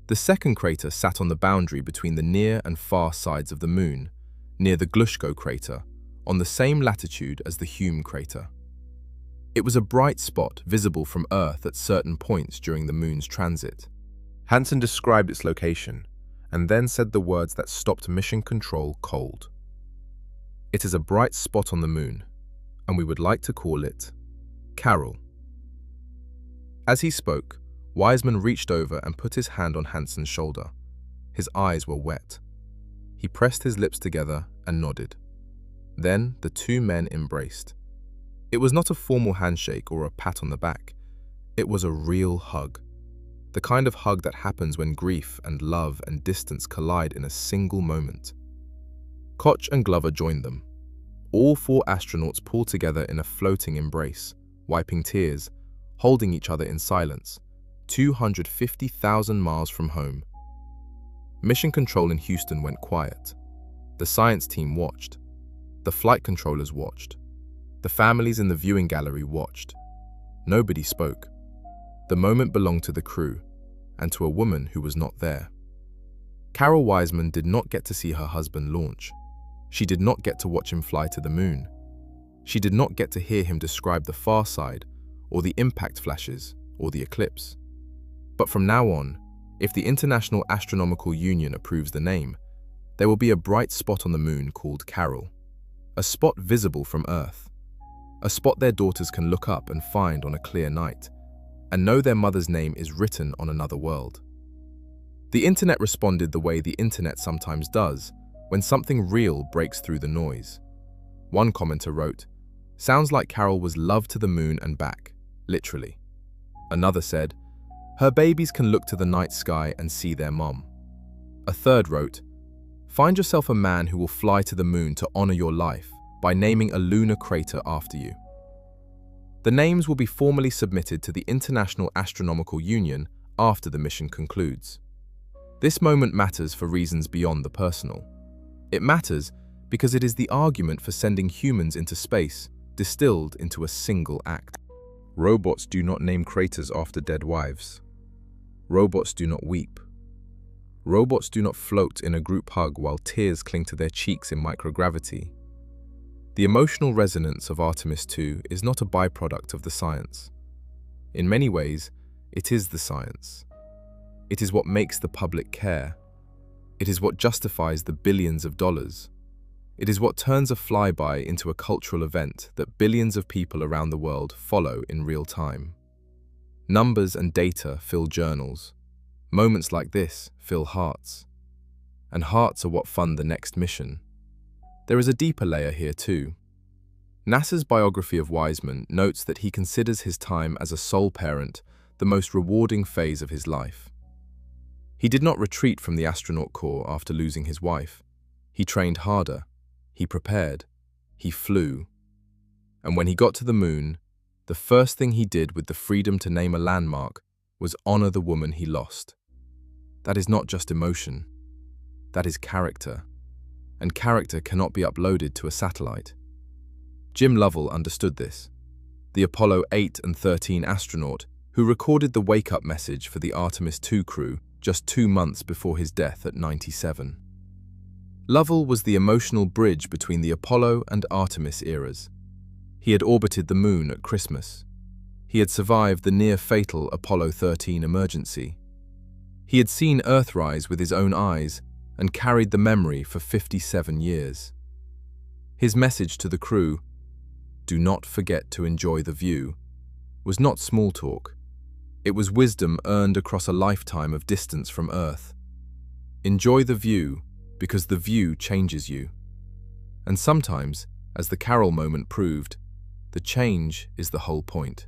The second crater sat on the boundary between the near and far sides of the moon, near the Glushko crater, on the same latitude as the Hume crater. It was a bright spot visible from Earth at certain points during the moon's transit. Hansen described its location, and then said the words that stopped Mission Control cold. "It is a bright spot on the moon, and we would like to call it Carol." As he spoke, Wiseman reached over and put his hand on Hansen's shoulder. His eyes were wet. He pressed his lips together and nodded. Then the 2 men embraced. It was not a formal handshake or a pat on the back. It was a real hug. The kind of hug that happens when grief and love and distance collide in a single moment. Koch and Glover joined them. All 4 astronauts pulled together in a floating embrace, wiping tears, holding each other in silence, 250,000 miles from home. Mission Control in Houston went quiet. The science team watched. The flight controllers watched. The families in the viewing gallery watched. Nobody spoke. The moment belonged to the crew, and to a woman who was not there. Carol Wiseman did not get to see her husband launch. She did not get to watch him fly to the moon. She did not get to hear him describe the far side, or the impact flashes, or the eclipse. But from now on, if the International Astronomical Union approves the name, there will be a bright spot on the moon called Carol. A spot visible from Earth. A spot their daughters can look up and find on a clear night, and know their mother's name is written on another world. The internet responded the way the internet sometimes does, when something real breaks through the noise. One commenter wrote, "Sounds like Carol was loved to the moon and back, literally." Another said, "Her babies can look to the night sky and see their mom." A third wrote, "Find yourself a man who will fly to the moon to honor your life by naming a lunar crater after you." The names will be formally submitted to the International Astronomical Union after the mission concludes. This moment matters for reasons beyond the personal. It matters because it is the argument for sending humans into space distilled into a single act. Robots do not name craters after dead wives. Robots do not weep. Robots do not float in a group hug while tears cling to their cheeks in microgravity. The emotional resonance of Artemis II is not a byproduct of the science. In many ways, it is the science. It is what makes the public care. It is what justifies the billions of dollars. It is what turns a flyby into a cultural event that billions of people around the world follow in real time. Numbers and data fill journals. Moments like this fill hearts. And hearts are what fund the next mission. There is a deeper layer here too. NASA's biography of Wiseman notes that he considers his time as a sole parent the most rewarding phase of his life. He did not retreat from the astronaut corps after losing his wife. He trained harder. He prepared. He flew. And when he got to the moon, the first thing he did with the freedom to name a landmark was honor the woman he lost. That is not just emotion. That is character. And character cannot be uploaded to a satellite. Jim Lovell understood this, the Apollo 8 and 13 astronaut who recorded the wake-up message for the Artemis II crew just 2 months before his death at 97. Lovell was the emotional bridge between the Apollo and Artemis eras. He had orbited the moon at Christmas. He had survived the near-fatal Apollo 13 emergency. He had seen Earthrise with his own eyes and carried the memory for 57 years. His message to the crew, "Do not forget to enjoy the view," was not small talk. It was wisdom earned across a lifetime of distance from Earth. Enjoy the view because the view changes you. And sometimes, as the Carroll moment proved, the change is the whole point.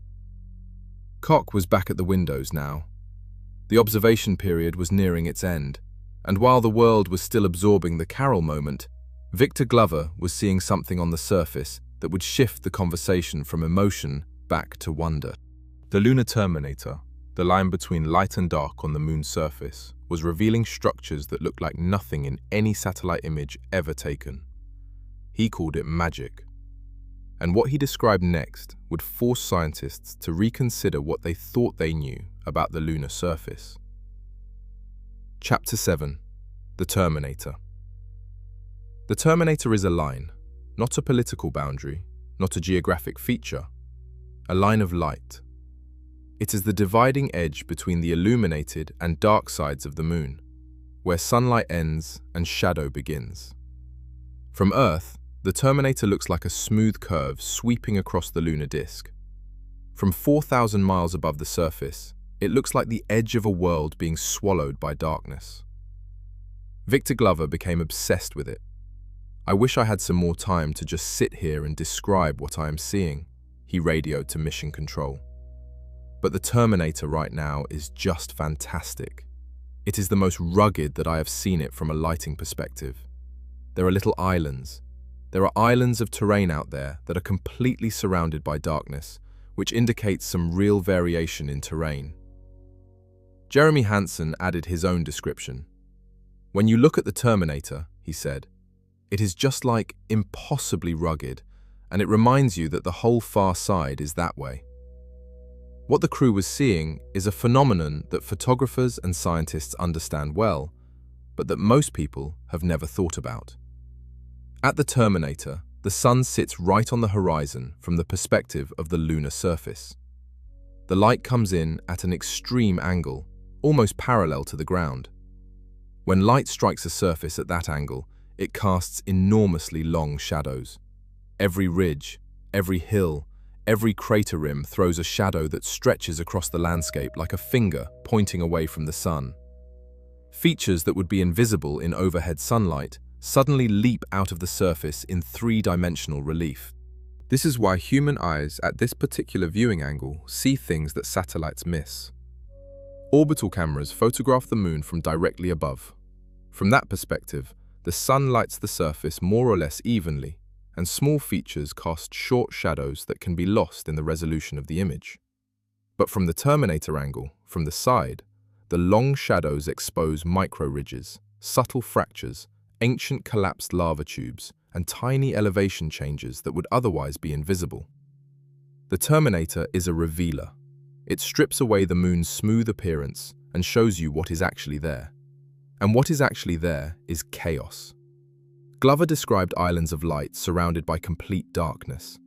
Koch was back at the windows now. The observation period was nearing its end, and while the world was still absorbing the Carroll moment, Victor Glover was seeing something on the surface that would shift the conversation from emotion back to wonder. The lunar terminator, the line between light and dark on the moon's surface, was revealing structures that looked like nothing in any satellite image ever taken. He called it magic. And what he described next would force scientists to reconsider what they thought they knew about the lunar surface. Chapter 7. The Terminator. The Terminator is a line, not a political boundary, not a geographic feature, a line of light. It is the dividing edge between the illuminated and dark sides of the moon, where sunlight ends and shadow begins. From Earth, the Terminator looks like a smooth curve sweeping across the lunar disk. From 4,000 miles above the surface, it looks like the edge of a world being swallowed by darkness. Victor Glover became obsessed with it. "I wish I had some more time to just sit here and describe what I am seeing," he radioed to Mission Control. But the Terminator right now is just fantastic. It is the most rugged that I have seen it from a lighting perspective. There are little islands. There are islands of terrain out there that are completely surrounded by darkness, which indicates some real variation in terrain. Jeremy Hansen added his own description. "When you look at the Terminator," he said, "it is just like impossibly rugged, and it reminds you that the whole far side is that way." What the crew was seeing is a phenomenon that photographers and scientists understand well, but that most people have never thought about. At the Terminator, the sun sits right on the horizon from the perspective of the lunar surface. The light comes in at an extreme angle, almost parallel to the ground. When light strikes a surface at that angle, it casts enormously long shadows. Every ridge, every hill, every crater rim throws a shadow that stretches across the landscape like a finger pointing away from the sun. Features that would be invisible in overhead sunlight suddenly leap out of the surface in three-dimensional relief. This is why human eyes at this particular viewing angle see things that satellites miss. Orbital cameras photograph the moon from directly above. From that perspective, the sun lights the surface more or less evenly, and small features cast short shadows that can be lost in the resolution of the image. But from the Terminator angle, from the side, the long shadows expose micro-ridges, subtle fractures, ancient collapsed lava tubes, and tiny elevation changes that would otherwise be invisible. The Terminator is a revealer. It strips away the moon's smooth appearance and shows you what is actually there. And what is actually there is chaos. Glover described islands of light surrounded by complete darkness.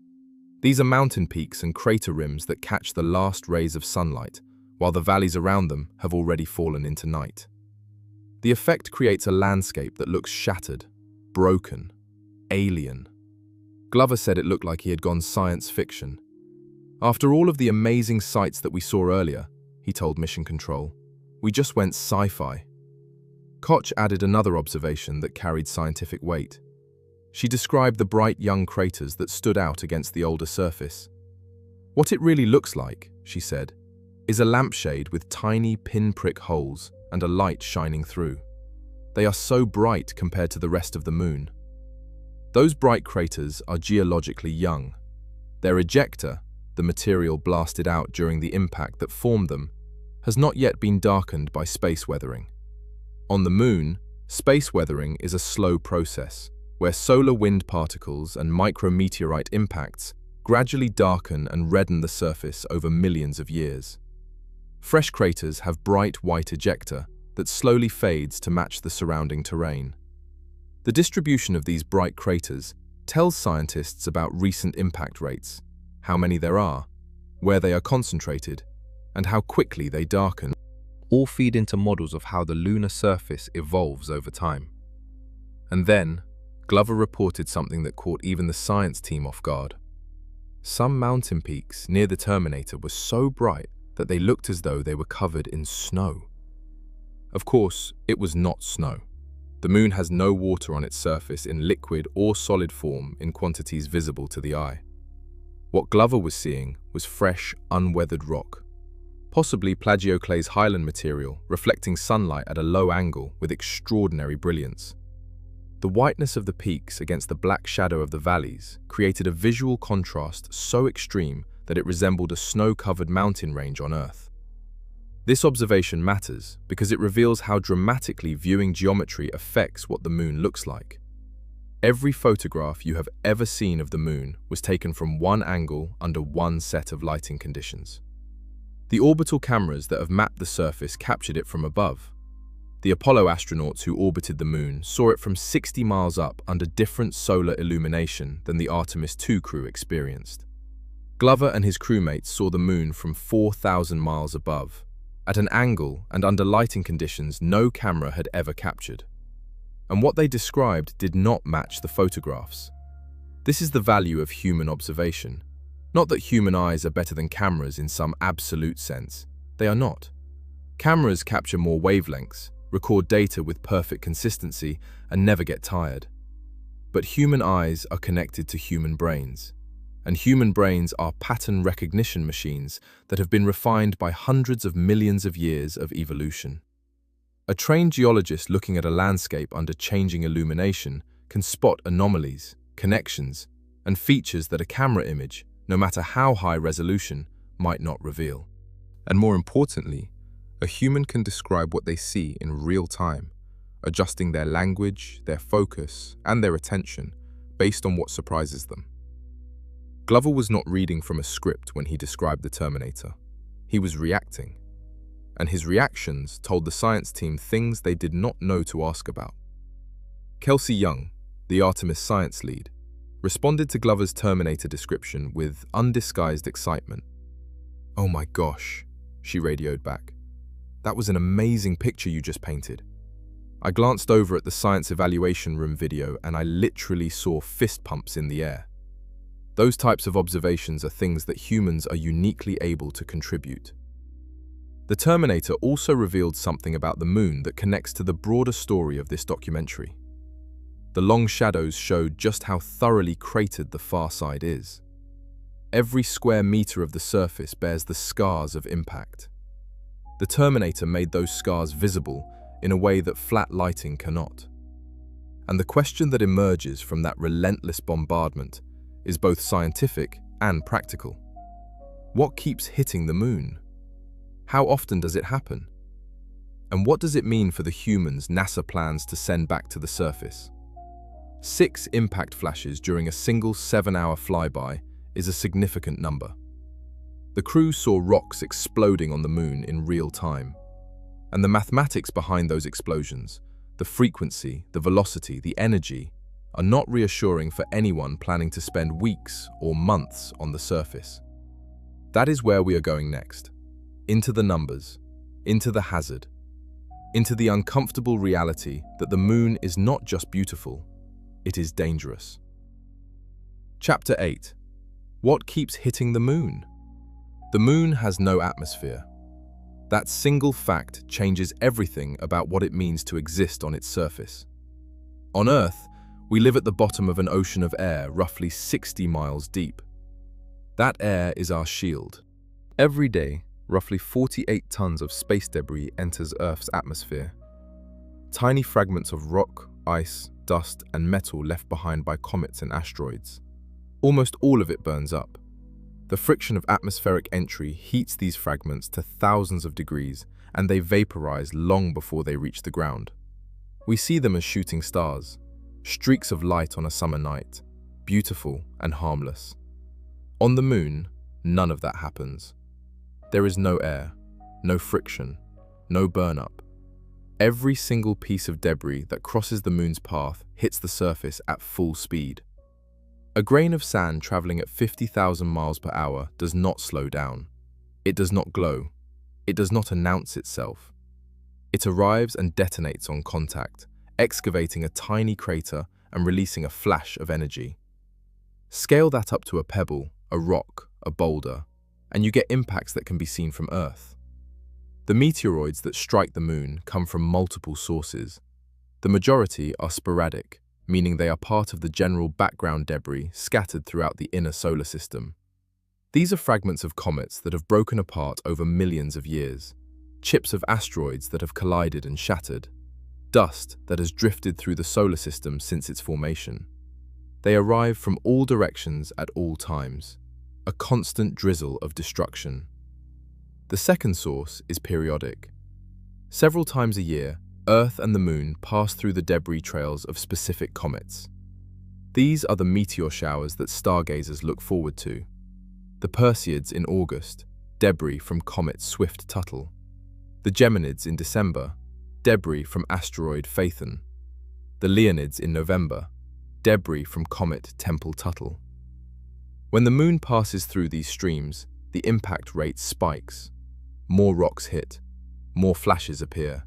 These are mountain peaks and crater rims that catch the last rays of sunlight, while the valleys around them have already fallen into night. The effect creates a landscape that looks shattered, broken, alien. Glover said it looked like he had gone science fiction. After all of the amazing sights that we saw earlier, he told Mission Control, we just went sci-fi. Koch added another observation that carried scientific weight. She described the bright young craters that stood out against the older surface. What it really looks like, she said, is a lampshade with tiny pinprick holes and a light shining through. They are so bright compared to the rest of the moon. Those bright craters are geologically young. Their ejecta, the material blasted out during the impact that formed them, has not yet been darkened by space weathering. On the moon, space weathering is a slow process, where solar wind particles and micrometeorite impacts gradually darken and redden the surface over millions of years. Fresh craters have bright white ejecta that slowly fades to match the surrounding terrain. The distribution of these bright craters tells scientists about recent impact rates, how many there are, where they are concentrated, and how quickly they darken. All feed into models of how the lunar surface evolves over time. And then, Glover reported something that caught even the science team off guard. Some mountain peaks near the Terminator were so bright that they looked as though they were covered in snow. Of course, it was not snow. The moon has no water on its surface in liquid or solid form in quantities visible to the eye. What Glover was seeing was fresh, unweathered rock, possibly plagioclase highland material reflecting sunlight at a low angle with extraordinary brilliance. The whiteness of the peaks against the black shadow of the valleys created a visual contrast so extreme that it resembled a snow-covered mountain range on Earth. This observation matters because it reveals how dramatically viewing geometry affects what the moon looks like. Every photograph you have ever seen of the moon was taken from one angle under one set of lighting conditions. The orbital cameras that have mapped the surface captured it from above. The Apollo astronauts who orbited the moon saw it from 60 miles up under different solar illumination than the Artemis II crew experienced. Glover and his crewmates saw the moon from 4,000 miles above, at an angle and under lighting conditions no camera had ever captured. And what they described did not match the photographs. This is the value of human observation. Not that human eyes are better than cameras in some absolute sense. They are not. Cameras capture more wavelengths, record data with perfect consistency, and never get tired. But human eyes are connected to human brains. And human brains are pattern recognition machines that have been refined by hundreds of millions of years of evolution. A trained geologist looking at a landscape under changing illumination can spot anomalies, connections, and features that a camera image, no matter how high resolution, might not reveal. And more importantly, a human can describe what they see in real time, adjusting their language, their focus, and their attention based on what surprises them. Glover was not reading from a script when he described the Terminator. He was reacting. And his reactions told the science team things they did not know to ask about. Kelsey Young, the Artemis science lead, responded to Glover's Terminator description with undisguised excitement. "Oh my gosh," she radioed back. "That was an amazing picture you just painted. I glanced over at the science evaluation room video and I literally saw fist pumps in the air." Those types of observations are things that humans are uniquely able to contribute. The Terminator also revealed something about the moon that connects to the broader story of this documentary. The long shadows showed just how thoroughly cratered the far side is. Every square meter of the surface bears the scars of impact. The Terminator made those scars visible in a way that flat lighting cannot. And the question that emerges from that relentless bombardment is both scientific and practical. What keeps hitting the moon? How often does it happen? And what does it mean for the humans NASA plans to send back to the surface? 6 impact flashes during a single 7-hour flyby is a significant number. The crew saw rocks exploding on the moon in real time. And the mathematics behind those explosions, the frequency, the velocity, the energy, are not reassuring for anyone planning to spend weeks or months on the surface. That is where we are going next. Into the numbers, into the hazard, into the uncomfortable reality that the moon is not just beautiful, it is dangerous. Chapter 8. What keeps hitting the moon? The moon has no atmosphere. That single fact changes everything about what it means to exist on its surface. On Earth, we live at the bottom of an ocean of air roughly 60 miles deep. That air is our shield. Every day, roughly 48 tons of space debris enters Earth's atmosphere. Tiny fragments of rock, ice, dust, and metal left behind by comets and asteroids. Almost all of it burns up. The friction of atmospheric entry heats these fragments to thousands of degrees, and they vaporize long before they reach the ground. We see them as shooting stars, streaks of light on a summer night, beautiful and harmless. On the moon, none of that happens. There is no air, no friction, no burn-up. Every single piece of debris that crosses the moon's path hits the surface at full speed. A grain of sand traveling at 50,000 miles per hour does not slow down. It does not glow. It does not announce itself. It arrives and detonates on contact, excavating a tiny crater and releasing a flash of energy. Scale that up to a pebble, a rock, a boulder, and you get impacts that can be seen from Earth. The meteoroids that strike the moon come from multiple sources. The majority are sporadic, meaning they are part of the general background debris scattered throughout the inner solar system. These are fragments of comets that have broken apart over millions of years, chips of asteroids that have collided and shattered, dust that has drifted through the solar system since its formation. They arrive from all directions at all times, a constant drizzle of destruction. The second source is periodic. Several times a year, Earth and the Moon pass through the debris trails of specific comets. These are the meteor showers that stargazers look forward to. The Perseids in August, debris from comet Swift-Tuttle. The Geminids in December, debris from asteroid Phaethon. The Leonids in November, debris from comet Tempel-Tuttle. When the Moon passes through these streams, the impact rate spikes. More rocks hit, more flashes appear.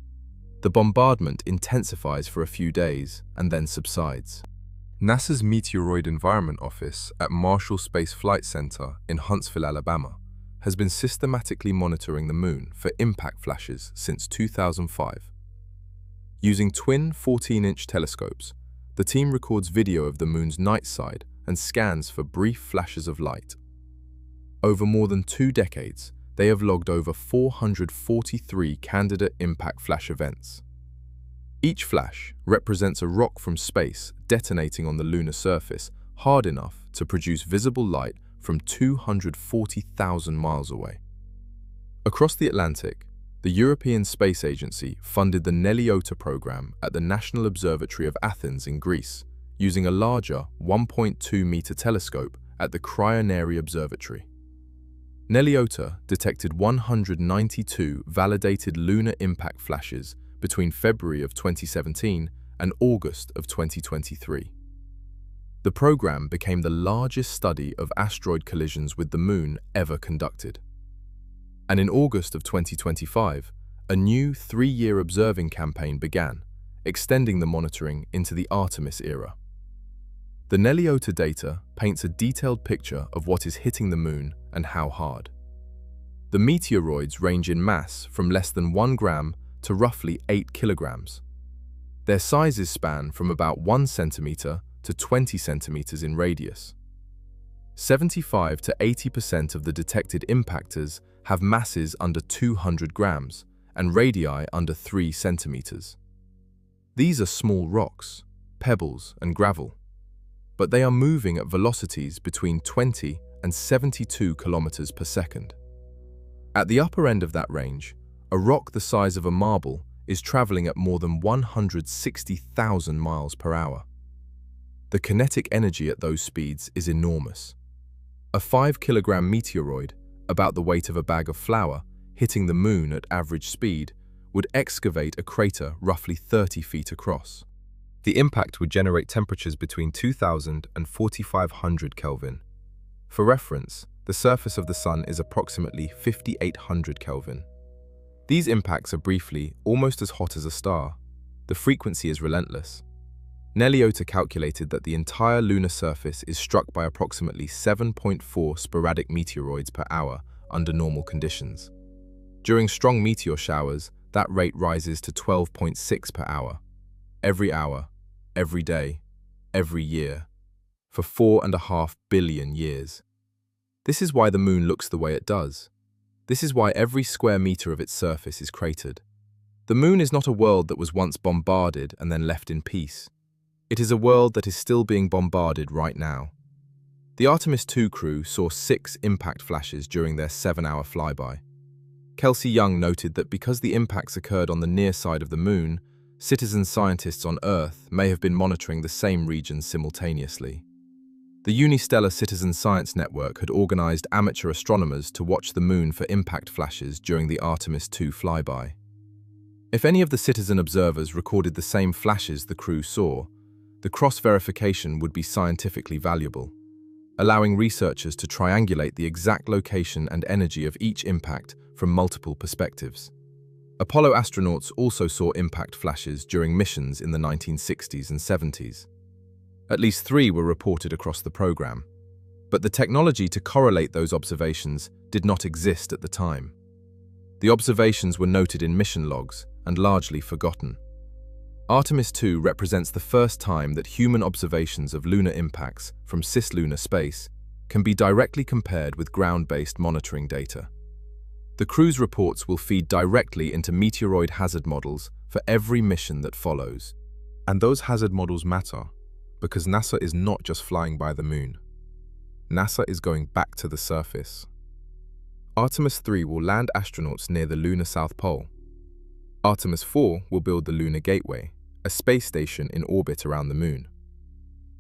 The bombardment intensifies for a few days and then subsides. NASA's Meteoroid Environment Office at Marshall Space Flight Center in Huntsville, Alabama, has been systematically monitoring the Moon for impact flashes since 2005. Using twin 14-inch telescopes, the team records video of the Moon's night side and scans for brief flashes of light. Over more than 2 decades, they have logged over 443 candidate impact flash events. Each flash represents a rock from space detonating on the lunar surface hard enough to produce visible light from 240,000 miles away. Across the Atlantic, the European Space Agency funded the Neliota program at the National Observatory of Athens in Greece, using a larger 1.2-meter telescope at the Cryoneri Observatory. Neliota detected 192 validated lunar impact flashes between February of 2017 and August of 2023. The program became the largest study of asteroid collisions with the Moon ever conducted. And in August of 2025, a new 3-year observing campaign began, extending the monitoring into the Artemis era. The Neliota data paints a detailed picture of what is hitting the Moon and how hard. The meteoroids range in mass from less than 1 gram to roughly 8 kilograms. Their sizes span from about 1 centimeter to 20 centimeters in radius. 75 to 80% of the detected impactors have masses under 200 grams and radii under 3 centimeters. These are small rocks, pebbles, and gravel. But they are moving at velocities between 20 and 72 kilometers per second. At the upper end of that range, a rock the size of a marble is traveling at more than 160,000 miles per hour. The kinetic energy at those speeds is enormous. A 5-kilogram meteoroid, about the weight of a bag of flour, hitting the moon at average speed, would excavate a crater roughly 30 feet across. The impact would generate temperatures between 2000 and 4500 Kelvin. For reference, the surface of the Sun is approximately 5800 Kelvin. These impacts are briefly almost as hot as a star. The frequency is relentless. Nelliota calculated that the entire lunar surface is struck by approximately 7.4 sporadic meteoroids per hour under normal conditions. During strong meteor showers, that rate rises to 12.6 per hour. Every hour, every day, every year, for 4.5 billion years. This is why the moon looks the way it does. This is why every square meter of its surface is cratered. The moon is not a world that was once bombarded and then left in peace. It is a world that is still being bombarded right now. The Artemis II crew saw 6 impact flashes during their 7-hour flyby. Kelsey Young noted that because the impacts occurred on the near side of the moon, citizen scientists on Earth may have been monitoring the same regions simultaneously. The Unistellar Citizen Science Network had organized amateur astronomers to watch the moon for impact flashes during the Artemis II flyby. If any of the citizen observers recorded the same flashes the crew saw, the cross-verification would be scientifically valuable, allowing researchers to triangulate the exact location and energy of each impact from multiple perspectives. Apollo astronauts also saw impact flashes during missions in the 1960s and 70s. At least 3 were reported across the program, but the technology to correlate those observations did not exist at the time. The observations were noted in mission logs and largely forgotten. Artemis II represents the first time that human observations of lunar impacts from cislunar space can be directly compared with ground-based monitoring data. The crew's reports will feed directly into meteoroid hazard models for every mission that follows. And those hazard models matter because NASA is not just flying by the moon. NASA is going back to the surface. Artemis III will land astronauts near the lunar South Pole. Artemis IV will build the Lunar Gateway, a space station in orbit around the moon.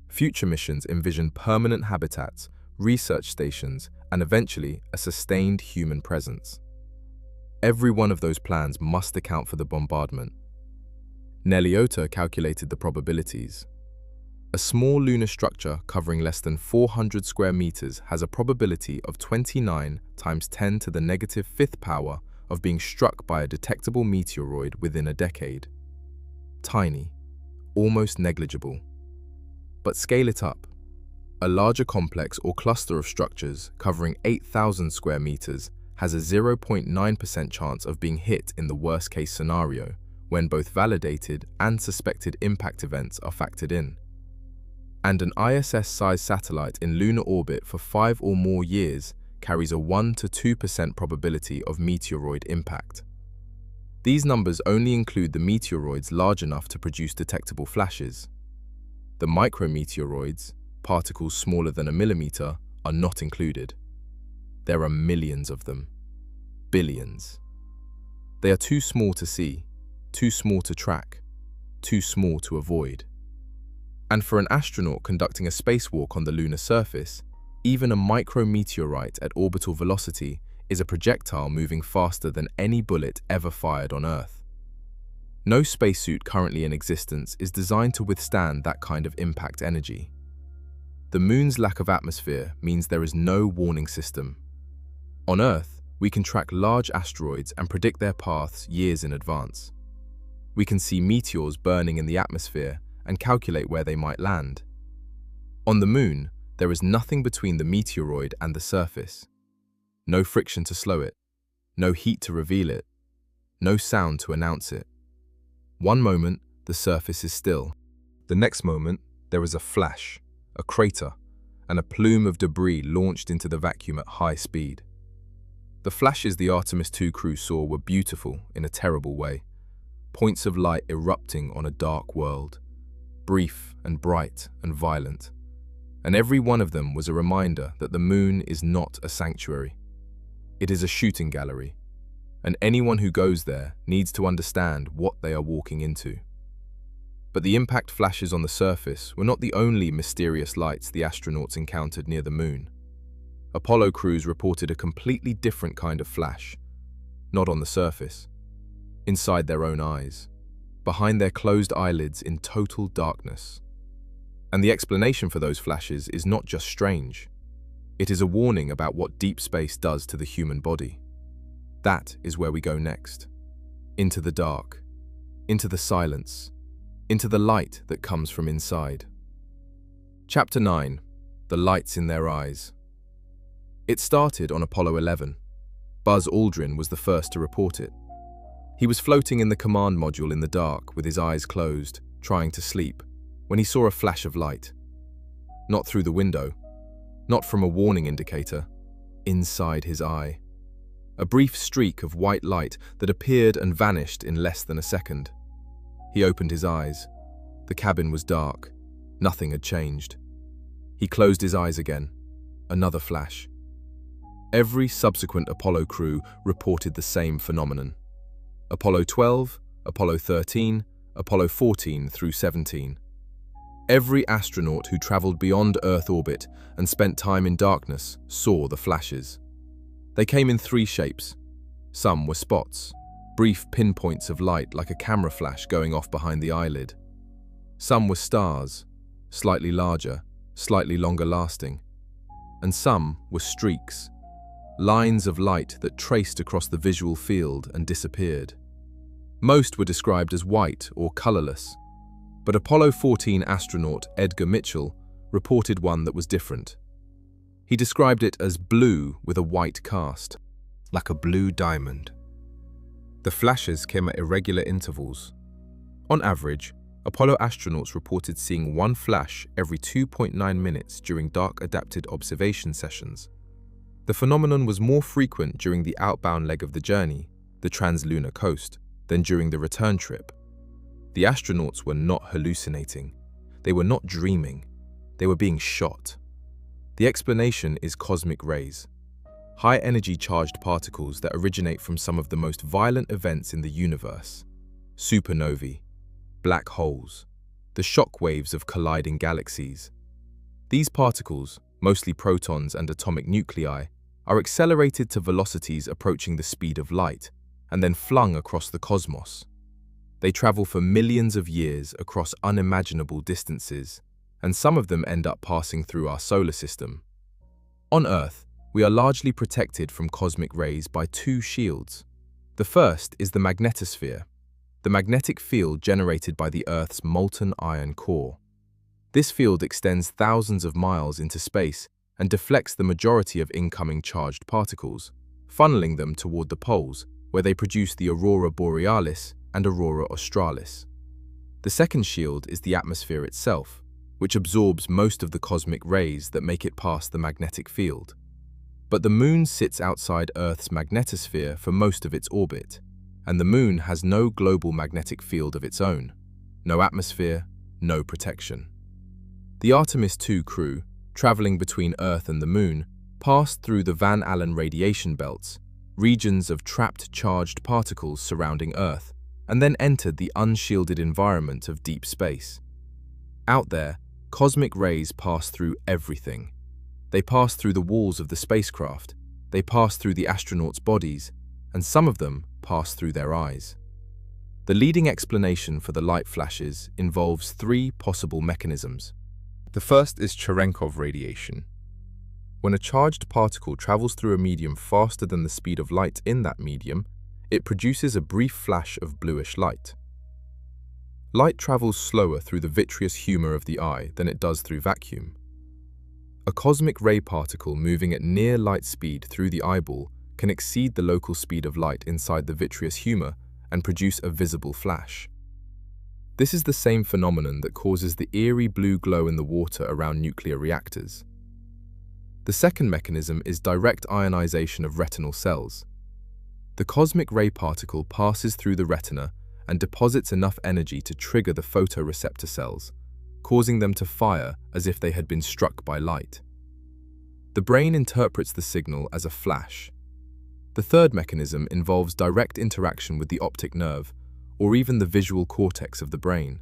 Future missions envision permanent habitats, research stations, and eventually a sustained human presence. Every one of those plans must account for the bombardment. Nelliota calculated the probabilities. A small lunar structure covering less than 400 square meters has a probability of 29 times 10 to the negative 5th power of being struck by a detectable meteoroid within a decade. Tiny, almost negligible. But scale it up. A larger complex or cluster of structures covering 8,000 square meters has a 0.9% chance of being hit in the worst-case scenario when both validated and suspected impact events are factored in. And an ISS-sized satellite in lunar orbit for 5 or more years carries a 1 to 2% probability of meteoroid impact. These numbers only include the meteoroids large enough to produce detectable flashes. The micrometeoroids, particles smaller than a millimeter, are not included. There are millions of them. Billions. They are too small to see, too small to track, too small to avoid. And for an astronaut conducting a spacewalk on the lunar surface, even a micrometeorite at orbital velocity is a projectile moving faster than any bullet ever fired on Earth. No spacesuit currently in existence is designed to withstand that kind of impact energy. The moon's lack of atmosphere means there is no warning system. On Earth, we can track large asteroids and predict their paths years in advance. We can see meteors burning in the atmosphere and calculate where they might land. On the moon, there is nothing between the meteoroid and the surface. No friction to slow it, no heat to reveal it, no sound to announce it. One moment, the surface is still. The next moment, there is a flash, a crater, and a plume of debris launched into the vacuum at high speed. The flashes the Artemis II crew saw were beautiful in a terrible way, points of light erupting on a dark world. brief and bright and violent. And every one of them was a reminder that the moon is not a sanctuary. It is a shooting gallery, and anyone who goes there needs to understand what they are walking into. But the impact flashes on the surface were not the only mysterious lights the astronauts encountered near the moon. Apollo crews reported a completely different kind of flash, not on the surface, inside their own eyes, behind their closed eyelids in total darkness. And the explanation for those flashes is not just strange. It is a warning about what deep space does to the human body. That is where we go next. Into the dark, into the silence, into the light that comes from inside. Chapter 9. The Lights in Their Eyes. It started on Apollo 11. Buzz Aldrin was the first to report it. He was floating in the command module in the dark with his eyes closed, trying to sleep, when he saw a flash of light. Not through the window, not from a warning indicator, inside his eye. A brief streak of white light that appeared and vanished in less than a second. He opened his eyes. The cabin was dark. Nothing had changed. He closed his eyes again. Another flash. Every subsequent Apollo crew reported the same phenomenon. Apollo 12, Apollo 13, Apollo 14 through 17. Every astronaut who traveled beyond Earth orbit and spent time in darkness saw the flashes. They came in three shapes. Some were spots, brief pinpoints of light like a camera flash going off behind the eyelid. Some were stars, slightly larger, slightly longer lasting. And some were streaks, lines of light that traced across the visual field and disappeared. Most were described as white or colorless, but Apollo 14 astronaut Edgar Mitchell reported one that was different. He described it as blue with a white cast, like a blue diamond. The flashes came at irregular intervals. On average, Apollo astronauts reported seeing one flash every 2.9 minutes during dark-adapted observation sessions. The phenomenon was more frequent during the outbound leg of the journey, the translunar coast, than during the return trip. The astronauts were not hallucinating. They were not dreaming. They were being shot. The explanation is cosmic rays, high-energy charged particles that originate from some of the most violent events in the universe: supernovae, black holes, the shock waves of colliding galaxies. These particles, mostly protons and atomic nuclei, are accelerated to velocities approaching the speed of light and then flung across the cosmos. They travel for millions of years across unimaginable distances, and some of them end up passing through our solar system. On Earth, we are largely protected from cosmic rays by two shields. The first is the magnetosphere, the magnetic field generated by the Earth's molten iron core. This field extends thousands of miles into space and deflects the majority of incoming charged particles, funneling them toward the poles, where they produce the aurora borealis and aurora australis. The second shield is the atmosphere itself, which absorbs most of the cosmic rays that make it past the magnetic field. But the Moon sits outside Earth's magnetosphere for most of its orbit, and the Moon has no global magnetic field of its own, no atmosphere, no protection. The Artemis II crew, traveling between Earth and the Moon, passed through the Van Allen radiation belts, regions of trapped charged particles surrounding Earth, and then entered the unshielded environment of deep space. Out there, cosmic rays pass through everything. They pass through the walls of the spacecraft, they pass through the astronauts' bodies, and some of them pass through their eyes. The leading explanation for the light flashes involves three possible mechanisms. The first is Cherenkov radiation. When a charged particle travels through a medium faster than the speed of light in that medium, it produces a brief flash of bluish light. Light travels slower through the vitreous humor of the eye than it does through vacuum. A cosmic ray particle moving at near light speed through the eyeball can exceed the local speed of light inside the vitreous humor and produce a visible flash. This is the same phenomenon that causes the eerie blue glow in the water around nuclear reactors. The second mechanism is direct ionization of retinal cells. The cosmic ray particle passes through the retina and deposits enough energy to trigger the photoreceptor cells, causing them to fire as if they had been struck by light. The brain interprets the signal as a flash. The third mechanism involves direct interaction with the optic nerve, or even the visual cortex of the brain.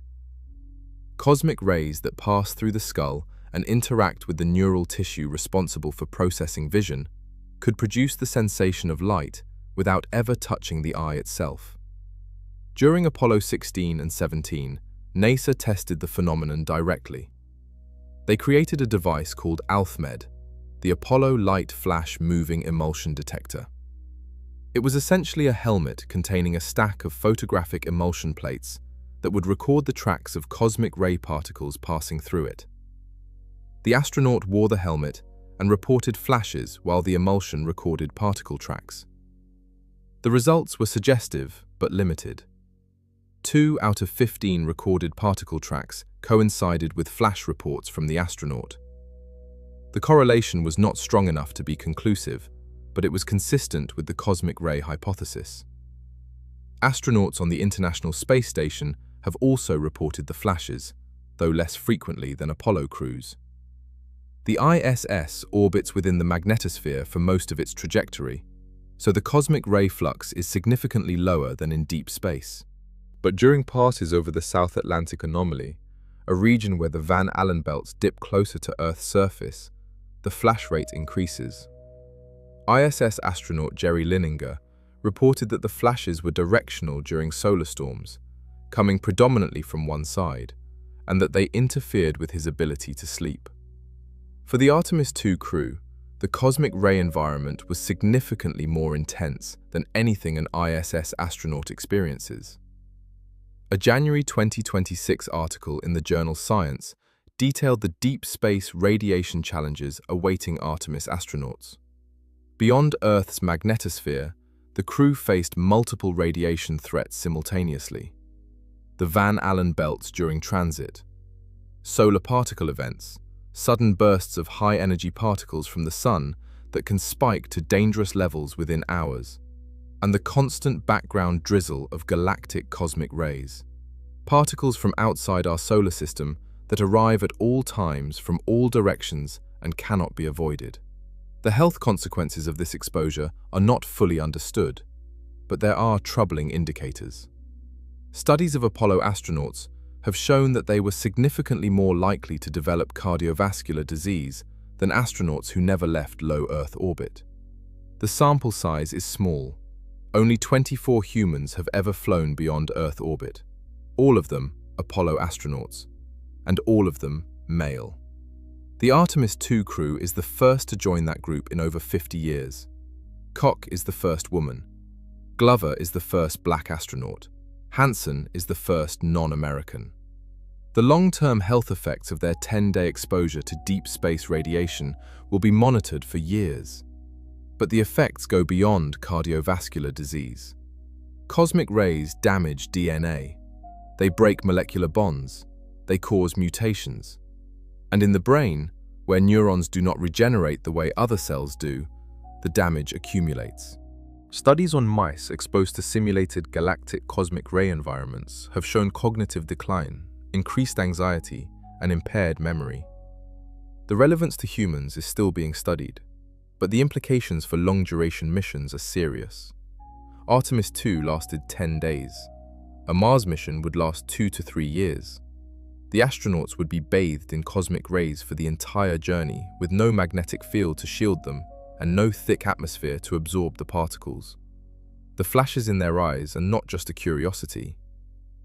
Cosmic rays that pass through the skull and interact with the neural tissue responsible for processing vision could produce the sensation of light without ever touching the eye itself. During Apollo 16 and 17, NASA tested the phenomenon directly. They created a device called ALFMED, the Apollo Light Flash Moving Emulsion Detector. It was essentially a helmet containing a stack of photographic emulsion plates that would record the tracks of cosmic ray particles passing through it. The astronaut wore the helmet and reported flashes while the emulsion recorded particle tracks. The results were suggestive but limited. 2 out of 15 recorded particle tracks coincided with flash reports from the astronaut. The correlation was not strong enough to be conclusive, but it was consistent with the cosmic ray hypothesis. Astronauts on the International Space Station have also reported the flashes, though less frequently than Apollo crews. The ISS orbits within the magnetosphere for most of its trajectory, so the cosmic ray flux is significantly lower than in deep space. But during passes over the South Atlantic anomaly, a region where the Van Allen belts dip closer to Earth's surface, the flash rate increases. ISS astronaut Jerry Lininger reported that the flashes were directional during solar storms, coming predominantly from one side, and that they interfered with his ability to sleep. For the Artemis II crew, the cosmic ray environment was significantly more intense than anything an ISS astronaut experiences. A January 2026 article in the journal Science detailed the deep space radiation challenges awaiting Artemis astronauts. Beyond Earth's magnetosphere, the crew faced multiple radiation threats simultaneously. The Van Allen belts during transit, solar particle events, sudden bursts of high-energy particles from the sun that can spike to dangerous levels within hours, and the constant background drizzle of galactic cosmic rays. Particles from outside our solar system that arrive at all times from all directions and cannot be avoided. The health consequences of this exposure are not fully understood, but there are troubling indicators. Studies of Apollo astronauts have shown that they were significantly more likely to develop cardiovascular disease than astronauts who never left low Earth orbit. The sample size is small. Only 24 humans have ever flown beyond Earth orbit, all of them Apollo astronauts, and all of them male. The Artemis II crew is the first to join that group in over 50 years. Koch is the first woman. Glover is the first black astronaut. Hansen is the first non-American. The long-term health effects of their 10-day exposure to deep space radiation will be monitored for years. But the effects go beyond cardiovascular disease. Cosmic rays damage DNA. They break molecular bonds. They cause mutations. And in the brain, where neurons do not regenerate the way other cells do, the damage accumulates. Studies on mice exposed to simulated galactic cosmic ray environments have shown cognitive decline, increased anxiety, and impaired memory. The relevance to humans is still being studied, but the implications for long-duration missions are serious. Artemis II lasted 10 days. A Mars mission would last 2 to 3 years. The astronauts would be bathed in cosmic rays for the entire journey, with no magnetic field to shield them and no thick atmosphere to absorb the particles. The flashes in their eyes are not just a curiosity.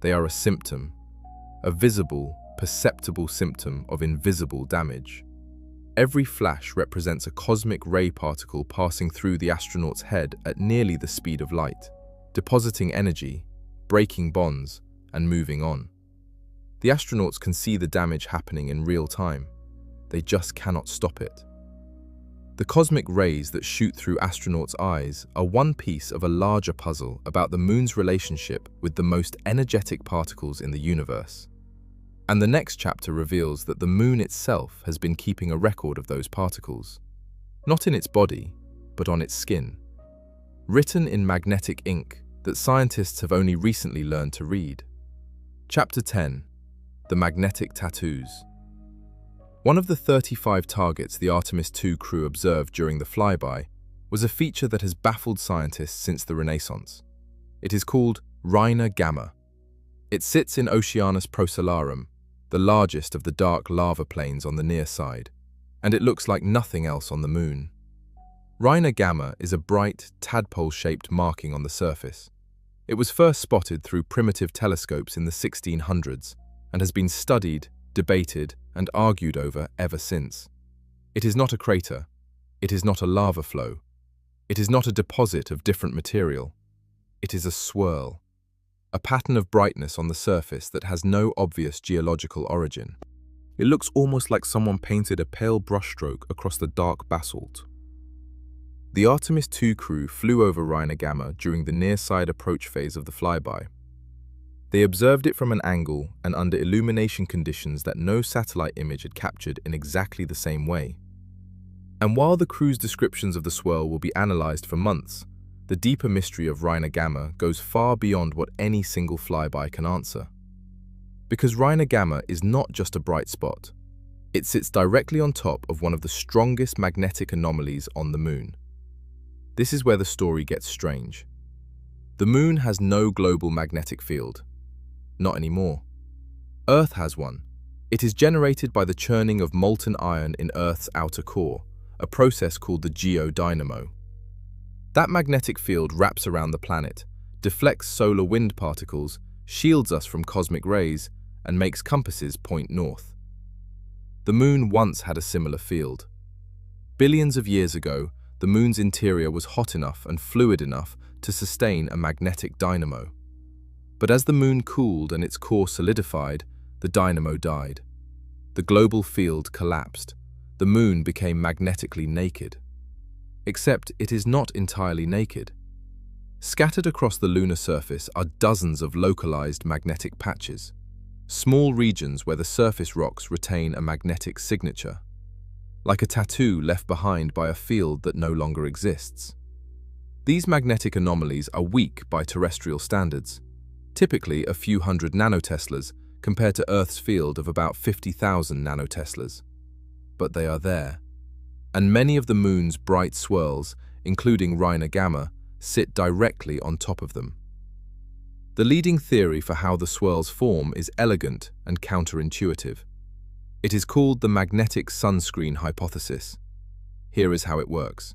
They are a symptom, a visible, perceptible symptom of invisible damage. Every flash represents a cosmic ray particle passing through the astronaut's head at nearly the speed of light, depositing energy, breaking bonds, and moving on. The astronauts can see the damage happening in real time. They just cannot stop it. The cosmic rays that shoot through astronauts' eyes are one piece of a larger puzzle about the moon's relationship with the most energetic particles in the universe. And the next chapter reveals that the moon itself has been keeping a record of those particles, not in its body, but on its skin, written in magnetic ink that scientists have only recently learned to read. Chapter 10. the magnetic tattoos. One of the 35 targets the Artemis II crew observed during the flyby was a feature that has baffled scientists since the Renaissance. It is called Rhina Gamma. It sits in Oceanus Procellarum, the largest of the dark lava plains on the near side, and it looks like nothing else on the Moon. Rhina Gamma is a bright, tadpole-shaped marking on the surface. It was first spotted through primitive telescopes in the 1600s and has been studied, debated, and argued over ever since. It is not a crater. It is not a lava flow. It is not a deposit of different material. It is a swirl, a pattern of brightness on the surface that has no obvious geological origin. It looks almost like someone painted a pale brushstroke across the dark basalt. The Artemis II crew flew over Rhina Gamma during the near-side approach phase of the flyby. They observed it from an angle and under illumination conditions that no satellite image had captured in exactly the same way. And while the crew's descriptions of the swirl will be analyzed for months, the deeper mystery of Rhina Gamma goes far beyond what any single flyby can answer. Because Rhina Gamma is not just a bright spot. It sits directly on top of one of the strongest magnetic anomalies on the Moon. This is where the story gets strange. The Moon has no global magnetic field. Not anymore. Earth has one. It is generated by the churning of molten iron in Earth's outer core, a process called the geodynamo. That magnetic field wraps around the planet, deflects solar wind particles, shields us from cosmic rays, and makes compasses point north. The Moon once had a similar field. Billions of years ago, the Moon's interior was hot enough and fluid enough to sustain a magnetic dynamo. But as the Moon cooled and its core solidified, the dynamo died. The global field collapsed. The Moon became magnetically naked. Except it is not entirely naked. Scattered across the lunar surface are dozens of localized magnetic patches, small regions where the surface rocks retain a magnetic signature, like a tattoo left behind by a field that no longer exists. These magnetic anomalies are weak by terrestrial standards, typically a few hundred nanoteslas compared to Earth's field of about 50,000 nanoteslas. But they are there. And many of the Moon's bright swirls, including Rhina Gamma, sit directly on top of them. The leading theory for how the swirls form is elegant and counterintuitive. It is called the magnetic sunscreen hypothesis. Here is how it works.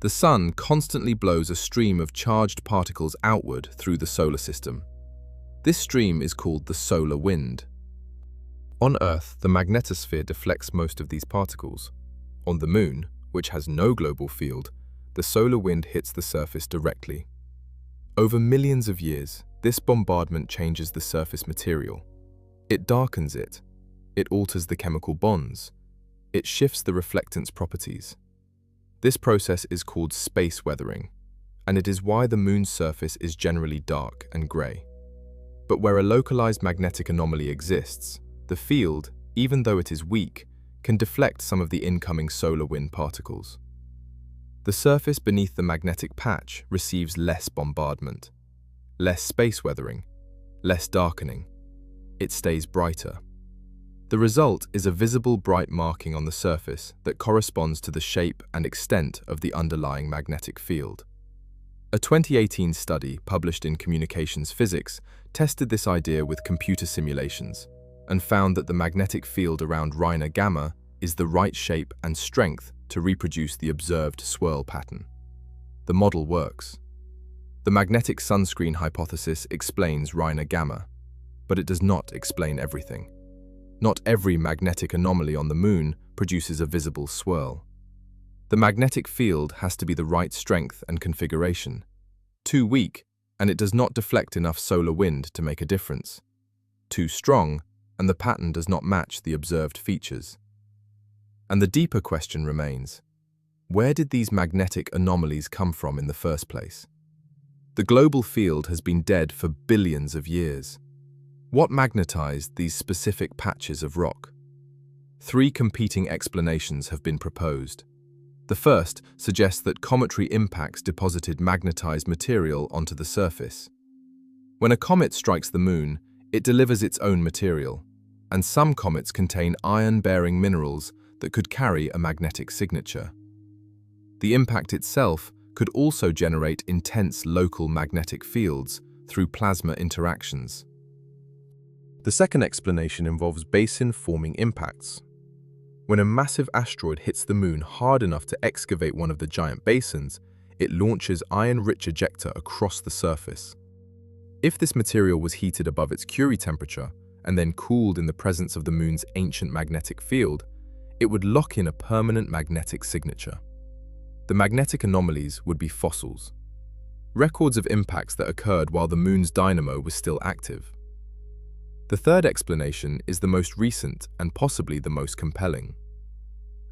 The sun constantly blows a stream of charged particles outward through the solar system. This stream is called the solar wind. On Earth, the magnetosphere deflects most of these particles. On the Moon, which has no global field, the solar wind hits the surface directly. Over millions of years, this bombardment changes the surface material. It darkens it. It alters the chemical bonds. It shifts the reflectance properties. This process is called space weathering, and it is why the Moon's surface is generally dark and grey. But where a localized magnetic anomaly exists, the field, even though it is weak, can deflect some of the incoming solar wind particles. The surface beneath the magnetic patch receives less bombardment, less space weathering, less darkening. It stays brighter. The result is a visible bright marking on the surface that corresponds to the shape and extent of the underlying magnetic field. A 2018 study published in Communications Physics tested this idea with computer simulations and found that the magnetic field around Rhina Gamma is the right shape and strength to reproduce the observed swirl pattern. The model works. The magnetic sunscreen hypothesis explains Rhina Gamma, but it does not explain everything. Not every magnetic anomaly on the Moon produces a visible swirl. The magnetic field has to be the right strength and configuration. Too weak, and it does not deflect enough solar wind to make a difference. Too strong, and the pattern does not match the observed features. And the deeper question remains, where did these magnetic anomalies come from in the first place? The global field has been dead for billions of years. What magnetized these specific patches of rock? Three competing explanations have been proposed. The first suggests that cometary impacts deposited magnetized material onto the surface. When a comet strikes the Moon, it delivers its own material. and some comets contain iron-bearing minerals that could carry a magnetic signature. The impact itself could also generate intense local magnetic fields through plasma interactions. The second explanation involves basin-forming impacts. When a massive asteroid hits the Moon hard enough to excavate one of the giant basins, it launches iron-rich ejecta across the surface. If this material was heated above its Curie temperature and then cooled in the presence of the Moon's ancient magnetic field, it would lock in a permanent magnetic signature. The magnetic anomalies would be fossils, records of impacts that occurred while the Moon's dynamo was still active. The third explanation is the most recent and possibly the most compelling.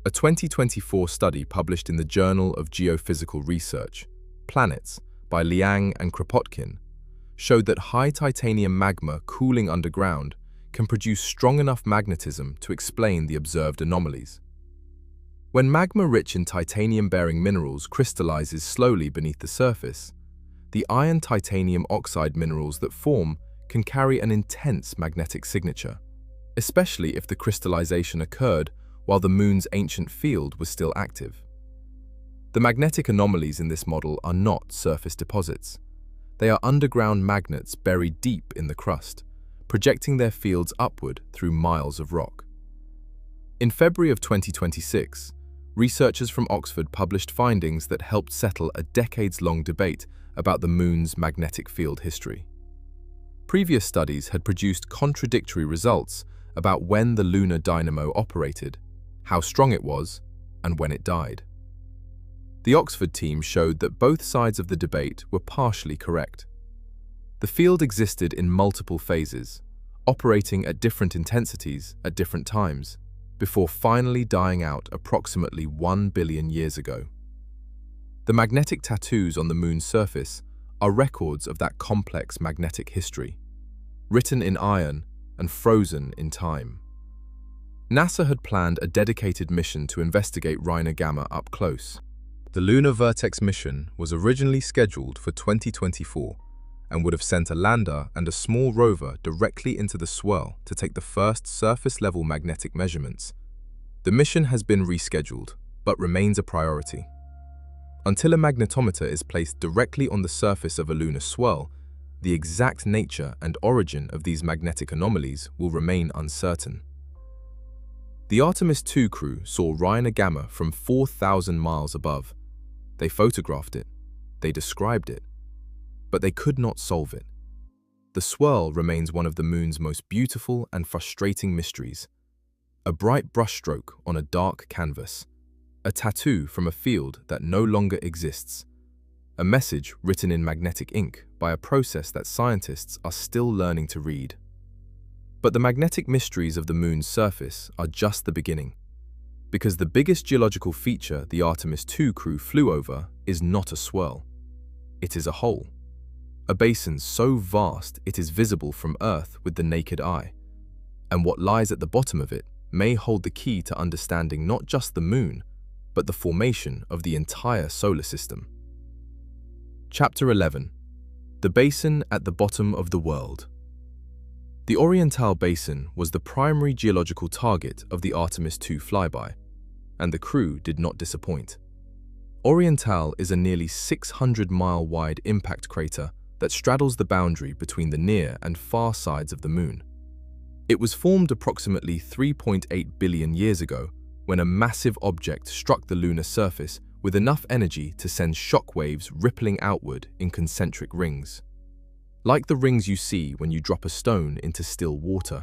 A 2024 study published in the Journal of Geophysical Research, Planets, by Liang and Kropotkin, showed that high titanium magma cooling underground can produce strong enough magnetism to explain the observed anomalies. When magma rich in titanium-bearing minerals crystallizes slowly beneath the surface, the iron titanium oxide minerals that form can carry an intense magnetic signature, especially if the crystallization occurred while the Moon's ancient field was still active. The magnetic anomalies in this model are not surface deposits. They are underground magnets buried deep in the crust, projecting their fields upward through miles of rock. In February of 2026, researchers from Oxford published findings that helped settle a decades-long debate about the Moon's magnetic field history. Previous studies had produced contradictory results about when the lunar dynamo operated, how strong it was, and when it died. The Oxford team showed that both sides of the debate were partially correct. The field existed in multiple phases, operating at different intensities at different times, before finally dying out approximately 1 billion years ago. The magnetic tattoos on the Moon's surface are records of that complex magnetic history, written in iron and frozen in time. NASA had planned a dedicated mission to investigate Rhina Gamma up close. The Lunar Vertex mission was originally scheduled for 2024 and would have sent a lander and a small rover directly into the swirl to take the first surface-level magnetic measurements. The mission has been rescheduled, but remains a priority. Until a magnetometer is placed directly on the surface of a lunar swirl, the exact nature and origin of these magnetic anomalies will remain uncertain. The Artemis II crew saw Rhina Gamma from 4,000 miles above. They photographed it, they described it, but they could not solve it. The swirl remains one of the Moon's most beautiful and frustrating mysteries. A bright brushstroke on a dark canvas, a tattoo from a field that no longer exists, a message written in magnetic ink by a process that scientists are still learning to read. But the magnetic mysteries of the Moon's surface are just the beginning, because the biggest geological feature the Artemis II crew flew over is not a swirl. It is a hole, a basin so vast it is visible from Earth with the naked eye, and what lies at the bottom of it may hold the key to understanding not just the Moon, but the formation of the entire solar system. Chapter 11. The Basin at the Bottom of the World. The Oriental Basin was the primary geological target of the Artemis II flyby, and the crew did not disappoint. Oriental is a nearly 600-mile wide impact crater that straddles the boundary between the near and far sides of the Moon. It was formed approximately 3.8 billion years ago when a massive object struck the lunar surface with enough energy to send shock waves rippling outward in concentric rings. Like the rings you see when you drop a stone into still water.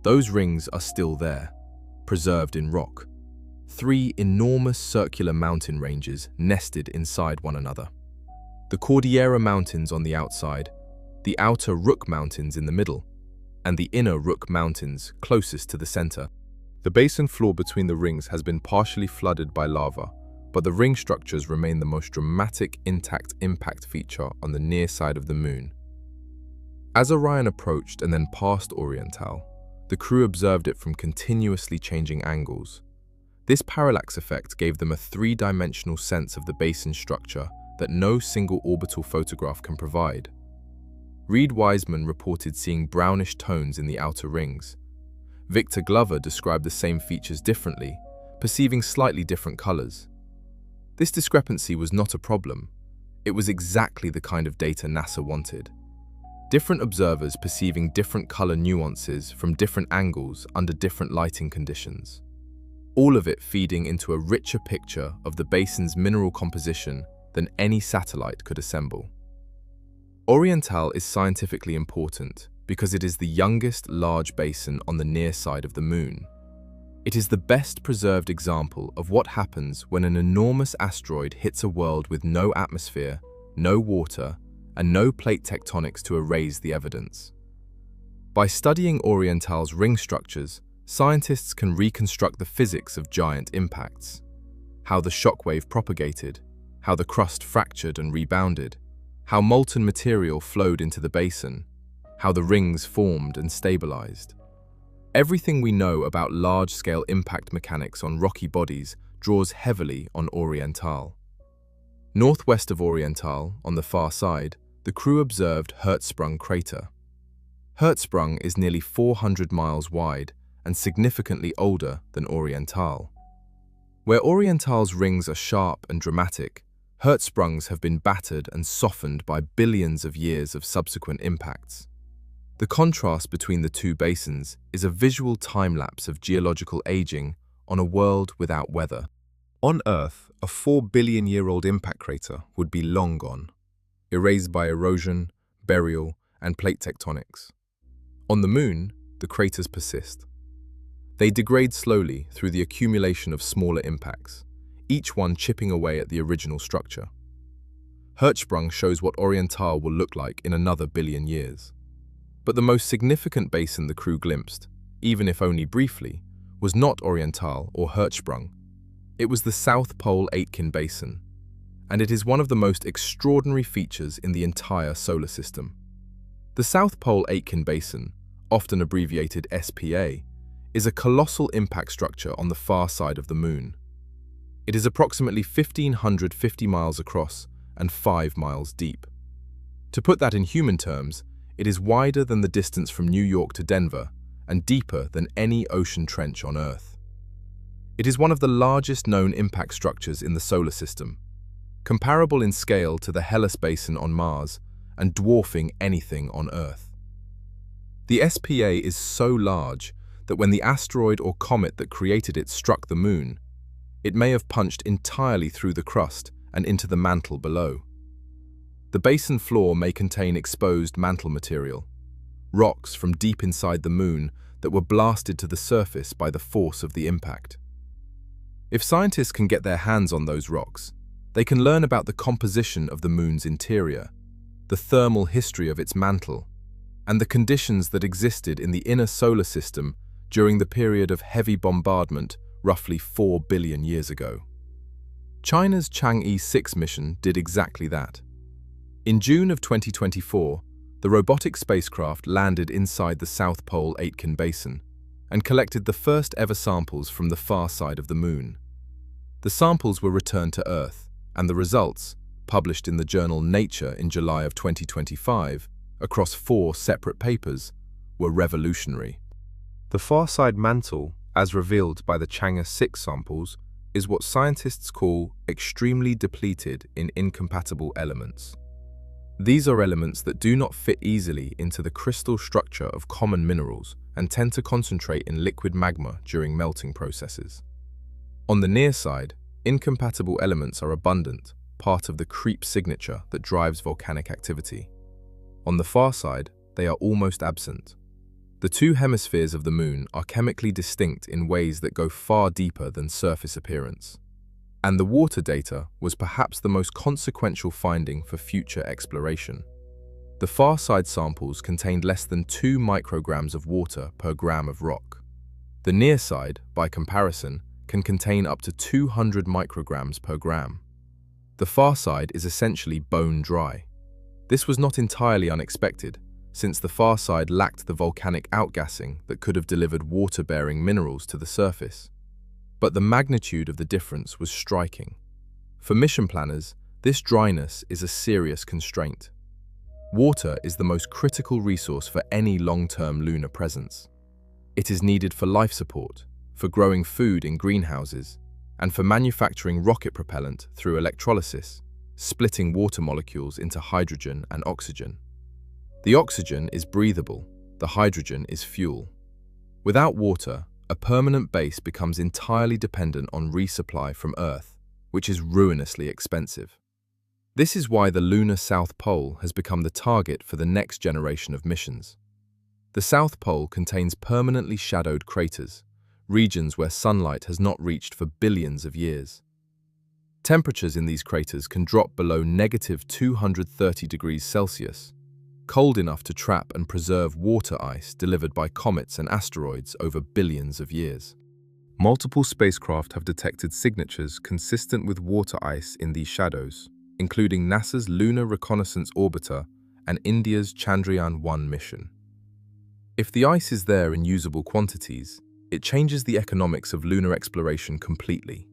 Those rings are still there, preserved in rock. 3 enormous circular mountain ranges nested inside one another. The Cordillera Mountains on the outside, the outer Rook Mountains in the middle, and the inner Rook Mountains closest to the center. The basin floor between the rings has been partially flooded by lava, but the ring structures remain the most dramatic intact impact feature on the near side of the Moon. As Orion approached and then passed Oriental, the crew observed it from continuously changing angles. This parallax effect gave them a 3-dimensional sense of the basin structure that no single orbital photograph can provide. Reid Wiseman reported seeing brownish tones in the outer rings, Victor Glover described the same features differently, perceiving slightly different colors. This discrepancy was not a problem. It was exactly the kind of data NASA wanted. Different observers perceiving different color nuances from different angles under different lighting conditions. All of it feeding into a richer picture of the basin's mineral composition than any satellite could assemble. Oriental is scientifically important because it is the youngest large basin on the near side of the Moon. It is the best preserved example of what happens when an enormous asteroid hits a world with no atmosphere, no water, and no plate tectonics to erase the evidence. By studying Oriental's ring structures, scientists can reconstruct the physics of giant impacts, how the shockwave propagated, how the crust fractured and rebounded, how molten material flowed into the basin, how the rings formed and stabilized. Everything we know about large-scale impact mechanics on rocky bodies draws heavily on Oriental. Northwest of Oriental, on the far side, the crew observed Hertzsprung crater. Hertzsprung is nearly 400 miles wide and significantly older than Oriental. Where Oriental's rings are sharp and dramatic, Hertzsprungs have been battered and softened by billions of years of subsequent impacts. The contrast between the two basins is a visual time-lapse of geological aging on a world without weather. On Earth, a 4-billion-year-old impact crater would be long gone, erased by erosion, burial, and plate tectonics. On the Moon, the craters persist. They degrade slowly through the accumulation of smaller impacts, each one chipping away at the original structure. Hertzsprung shows what Oriental will look like in another billion years. But the most significant basin the crew glimpsed, even if only briefly, was not Oriental or Hertzsprung. It was the South Pole Aitken Basin, and it is one of the most extraordinary features in the entire solar system. The South Pole Aitken Basin, often abbreviated SPA, is a colossal impact structure on the far side of the Moon. It is approximately 1,550 miles across and 5 miles deep. To put that in human terms, it is wider than the distance from New York to Denver and deeper than any ocean trench on Earth. It is one of the largest known impact structures in the solar system, comparable in scale to the Hellas Basin on Mars and dwarfing anything on Earth. The SPA is so large that when the asteroid or comet that created it struck the Moon, it may have punched entirely through the crust and into the mantle below. The basin floor may contain exposed mantle material, rocks from deep inside the Moon that were blasted to the surface by the force of the impact. If scientists can get their hands on those rocks, they can learn about the composition of the Moon's interior, the thermal history of its mantle, and the conditions that existed in the inner solar system during the period of heavy bombardment roughly 4 billion years ago. China's Chang'e 6 mission did exactly that. In June of 2024, the robotic spacecraft landed inside the South Pole Aitken Basin and collected the first ever samples from the far side of the Moon. The samples were returned to Earth, and the results, published in the journal Nature in July of 2025, across 4 separate papers, were revolutionary. The far side mantle, as revealed by the Chang'e 6 samples, is what scientists call extremely depleted in incompatible elements. These are elements that do not fit easily into the crystal structure of common minerals and tend to concentrate in liquid magma during melting processes. On the near side, incompatible elements are abundant, part of the creep signature that drives volcanic activity. On the far side, they are almost absent. The two hemispheres of the Moon are chemically distinct in ways that go far deeper than surface appearance. And the water data was perhaps the most consequential finding for future exploration. The far side samples contained less than 2 micrograms of water per gram of rock. The near side, by comparison, can contain up to 200 micrograms per gram. The far side is essentially bone dry. This was not entirely unexpected, since the far side lacked the volcanic outgassing that could have delivered water-bearing minerals to the surface. But the magnitude of the difference was striking. For mission planners, this dryness is a serious constraint. Water is the most critical resource for any long-term lunar presence. It is needed for life support, for growing food in greenhouses, and for manufacturing rocket propellant through electrolysis, splitting water molecules into hydrogen and oxygen. The oxygen is breathable, the hydrogen is fuel. Without water, a permanent base becomes entirely dependent on resupply from Earth, which is ruinously expensive. This is why the lunar South Pole has become the target for the next generation of missions. The South Pole contains permanently shadowed craters, regions where sunlight has not reached for billions of years. Temperatures in these craters can drop below -230 degrees Celsius, cold enough to trap and preserve water ice delivered by comets and asteroids over billions of years. Multiple spacecraft have detected signatures consistent with water ice in these shadows, including NASA's Lunar Reconnaissance Orbiter and India's Chandrayaan-1 mission. If the ice is there in usable quantities, it changes the economics of lunar exploration completely.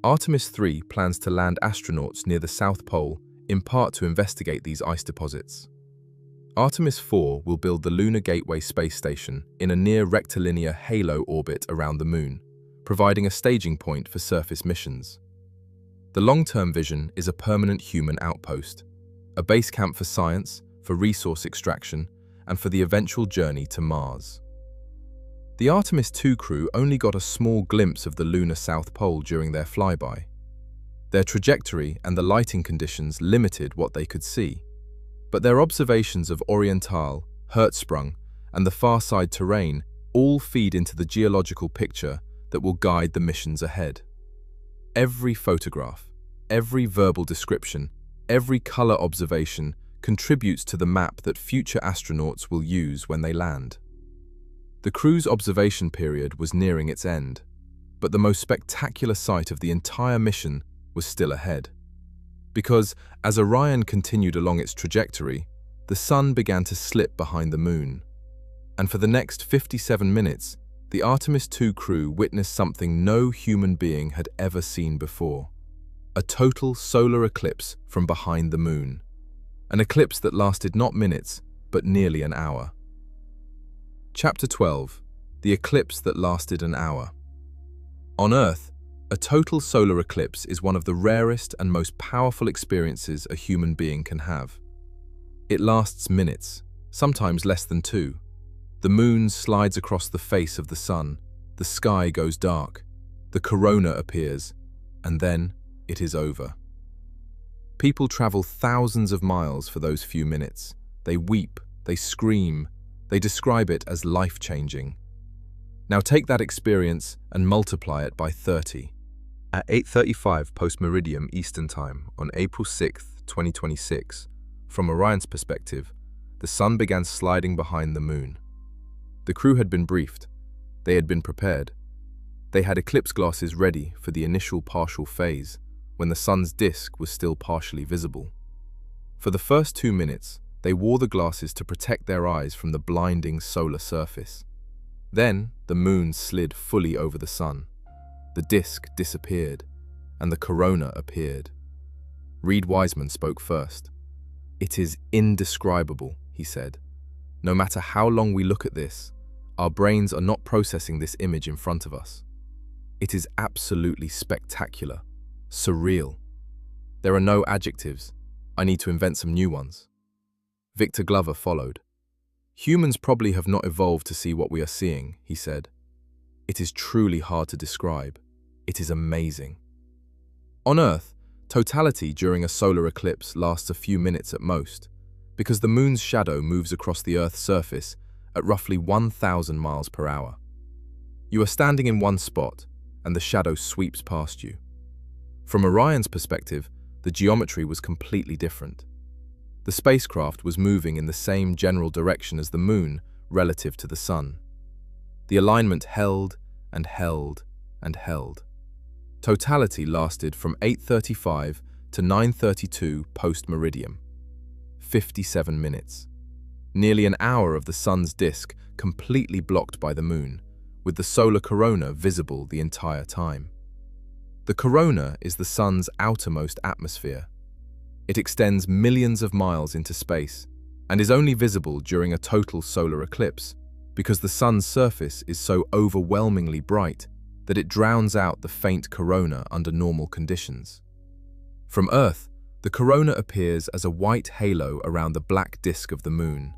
Artemis 3 plans to land astronauts near the South Pole in part to investigate these ice deposits. Artemis 4 will build the Lunar Gateway space station in a near rectilinear halo orbit around the Moon, providing a staging point for surface missions. The long-term vision is a permanent human outpost, a base camp for science, for resource extraction, and for the eventual journey to Mars. The Artemis 2 crew only got a small glimpse of the lunar South Pole during their flyby. Their trajectory and the lighting conditions limited what they could see, but their observations of Oriental, Hertzsprung, and the far side terrain all feed into the geological picture that will guide the missions ahead. Every photograph, every verbal description, every color observation contributes to the map that future astronauts will use when they land. The crew's observation period was nearing its end, but the most spectacular sight of the entire mission was still ahead. Because, as Orion continued along its trajectory, the sun began to slip behind the Moon. And for the next 57 minutes, the Artemis 2 crew witnessed something no human being had ever seen before. A total solar eclipse from behind the Moon. An eclipse that lasted not minutes, but nearly an hour. Chapter 12. The eclipse that lasted an hour. On Earth, a total solar eclipse is one of the rarest and most powerful experiences a human being can have. It lasts minutes, sometimes less than 2. The Moon slides across the face of the Sun, the sky goes dark, the corona appears, and then it is over. People travel thousands of miles for those few minutes. They weep, they scream, they describe it as life-changing. Now take that experience and multiply it by 30. At 8:35 post-meridium Eastern Time on April 6, 2026, from Orion's perspective, the Sun began sliding behind the Moon. The crew had been briefed. They had been prepared. They had eclipse glasses ready for the initial partial phase, when the Sun's disk was still partially visible. For the first 2 minutes, they wore the glasses to protect their eyes from the blinding solar surface. Then, the Moon slid fully over the Sun. The disk disappeared, and the corona appeared. Reid Wiseman spoke first. "It is indescribable," he said. "No matter how long we look at this, our brains are not processing this image in front of us. It is absolutely spectacular, surreal. There are no adjectives. I need to invent some new ones." Victor Glover followed. "Humans probably have not evolved to see what we are seeing," he said. "It is truly hard to describe. It is amazing." On Earth, totality during a solar eclipse lasts a few minutes at most, because the Moon's shadow moves across the Earth's surface at roughly 1,000 miles per hour. You are standing in one spot, and the shadow sweeps past you. From Orion's perspective, the geometry was completely different. The spacecraft was moving in the same general direction as the Moon relative to the Sun. The alignment held and held and held. Totality lasted from 8:35 to 9:32 post-meridium. 57 minutes. Nearly an hour of the Sun's disk completely blocked by the Moon, with the solar corona visible the entire time. The corona is the Sun's outermost atmosphere. It extends millions of miles into space and is only visible during a total solar eclipse, because the sun's surface is so overwhelmingly bright that it drowns out the faint corona under normal conditions. From Earth, the corona appears as a white halo around the black disk of the moon.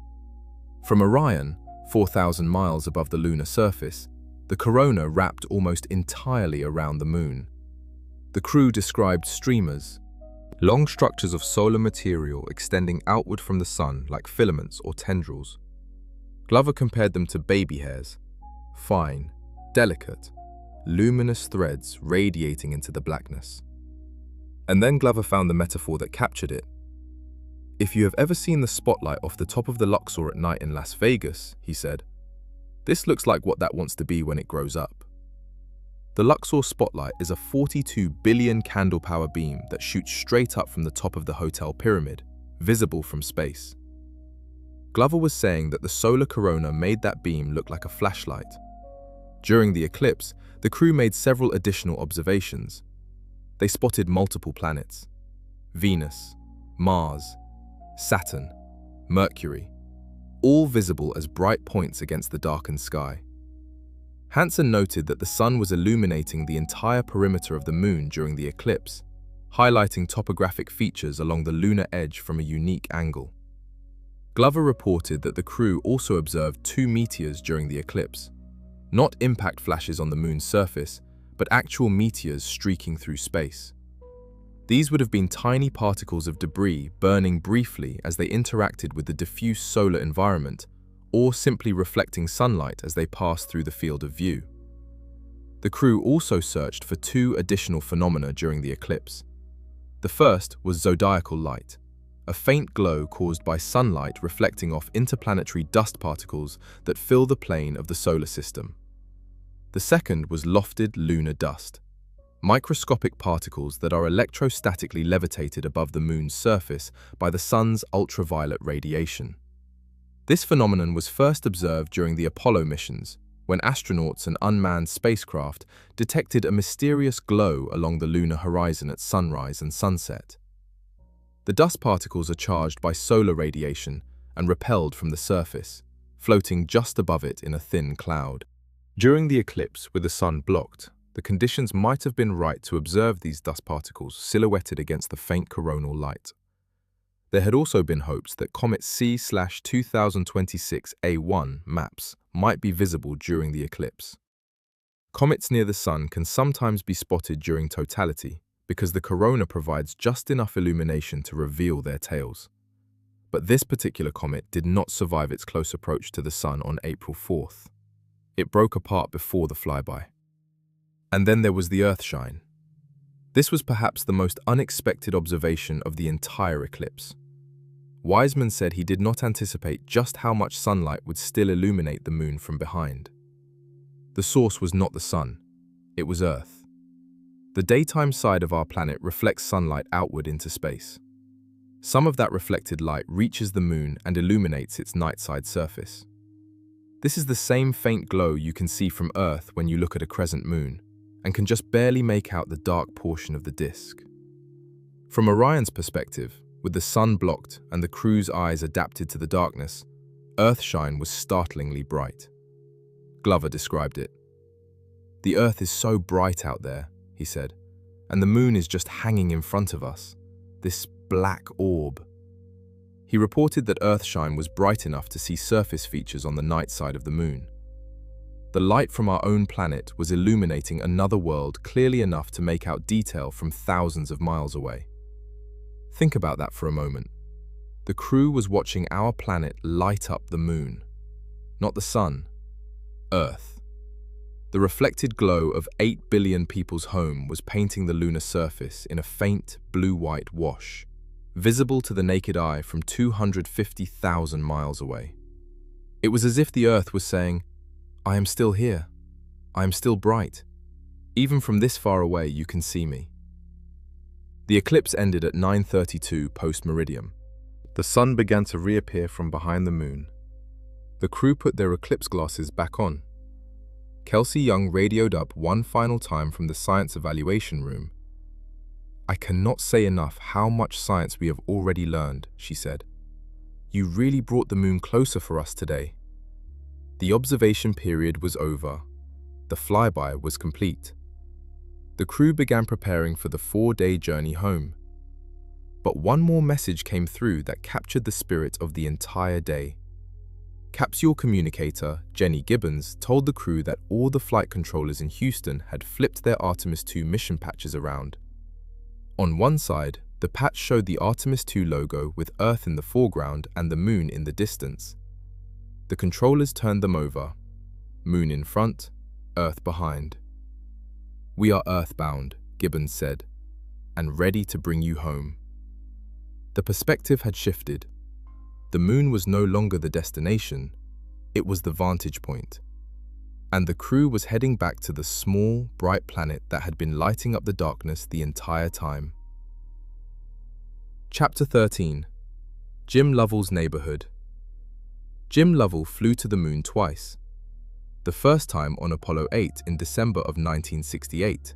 From Orion, 4,000 miles above the lunar surface, the corona wrapped almost entirely around the moon. The crew described streamers, long structures of solar material extending outward from the sun like filaments or tendrils. Glover compared them to baby hairs, fine, delicate, luminous threads radiating into the blackness. And then Glover found the metaphor that captured it. "If you have ever seen the spotlight off the top of the Luxor at night in Las Vegas," he said, "this looks like what that wants to be when it grows up." The Luxor spotlight is a 42 billion candle power beam that shoots straight up from the top of the hotel pyramid, visible from space. Glover was saying that the solar corona made that beam look like a flashlight. During the eclipse, the crew made several additional observations. They spotted multiple planets: Venus, Mars, Saturn, Mercury, all visible as bright points against the darkened sky. Hansen noted that the sun was illuminating the entire perimeter of the moon during the eclipse, highlighting topographic features along the lunar edge from a unique angle. Glover reported that the crew also observed 2 meteors during the eclipse, not impact flashes on the moon's surface, but actual meteors streaking through space. These would have been tiny particles of debris burning briefly as they interacted with the diffuse solar environment, or simply reflecting sunlight as they passed through the field of view. The crew also searched for 2 additional phenomena during the eclipse. The first was zodiacal light, a faint glow caused by sunlight reflecting off interplanetary dust particles that fill the plane of the solar system. The second was lofted lunar dust, microscopic particles that are electrostatically levitated above the moon's surface by the sun's ultraviolet radiation. This phenomenon was first observed during the Apollo missions, when astronauts and unmanned spacecraft detected a mysterious glow along the lunar horizon at sunrise and sunset. The dust particles are charged by solar radiation and repelled from the surface, floating just above it in a thin cloud. During the eclipse, with the sun blocked, the conditions might have been right to observe these dust particles silhouetted against the faint coronal light. There had also been hopes that Comet C/2026 MAPS might be visible during the eclipse. Comets near the sun can sometimes be spotted during totality because the corona provides just enough illumination to reveal their tails. But this particular comet did not survive its close approach to the sun on April 4th. It broke apart before the flyby. And then there was the Earthshine. This was perhaps the most unexpected observation of the entire eclipse. Wiseman said he did not anticipate just how much sunlight would still illuminate the moon from behind. The source was not the sun, it was Earth. The daytime side of our planet reflects sunlight outward into space. Some of that reflected light reaches the moon and illuminates its night-side surface. This is the same faint glow you can see from Earth when you look at a crescent moon, and can just barely make out the dark portion of the disk. From Orion's perspective, with the sun blocked and the crew's eyes adapted to the darkness, Earthshine was startlingly bright. Glover described it. "The Earth is so bright out there," he said, "and the moon is just hanging in front of us, this black orb." He reported that Earthshine was bright enough to see surface features on the night side of the moon. The light from our own planet was illuminating another world clearly enough to make out detail from thousands of miles away. Think about that for a moment. The crew was watching our planet light up the moon. Not the sun, Earth. The reflected glow of 8 billion people's home was painting the lunar surface in a faint blue-white wash, visible to the naked eye from 250,000 miles away. It was as if the Earth was saying, "I am still here. I am still bright. Even from this far away, you can see me." The eclipse ended at 9:32 post-meridium. The sun began to reappear from behind the moon. The crew put their eclipse glasses back on. Kelsey Young radioed up one final time from the science evaluation room. "I cannot say enough how much science we have already learned," she said. "You really brought the moon closer for us today." The observation period was over. The flyby was complete. The crew began preparing for the 4-day journey home. But one more message came through that captured the spirit of the entire day. Capsule communicator Jenny Gibbons told the crew that all the flight controllers in Houston had flipped their Artemis II mission patches around. On one side, the patch showed the Artemis II logo with Earth in the foreground and the Moon in the distance. The controllers turned them over. Moon in front, Earth behind. "We are earthbound," Gibbons said, "and ready to bring you home." The perspective had shifted. The Moon was no longer the destination, it was the vantage point. And the crew was heading back to the small, bright planet that had been lighting up the darkness the entire time. Chapter 13. Jim Lovell's Neighborhood. Jim Lovell flew to the Moon twice. The first time on Apollo 8 in December of 1968.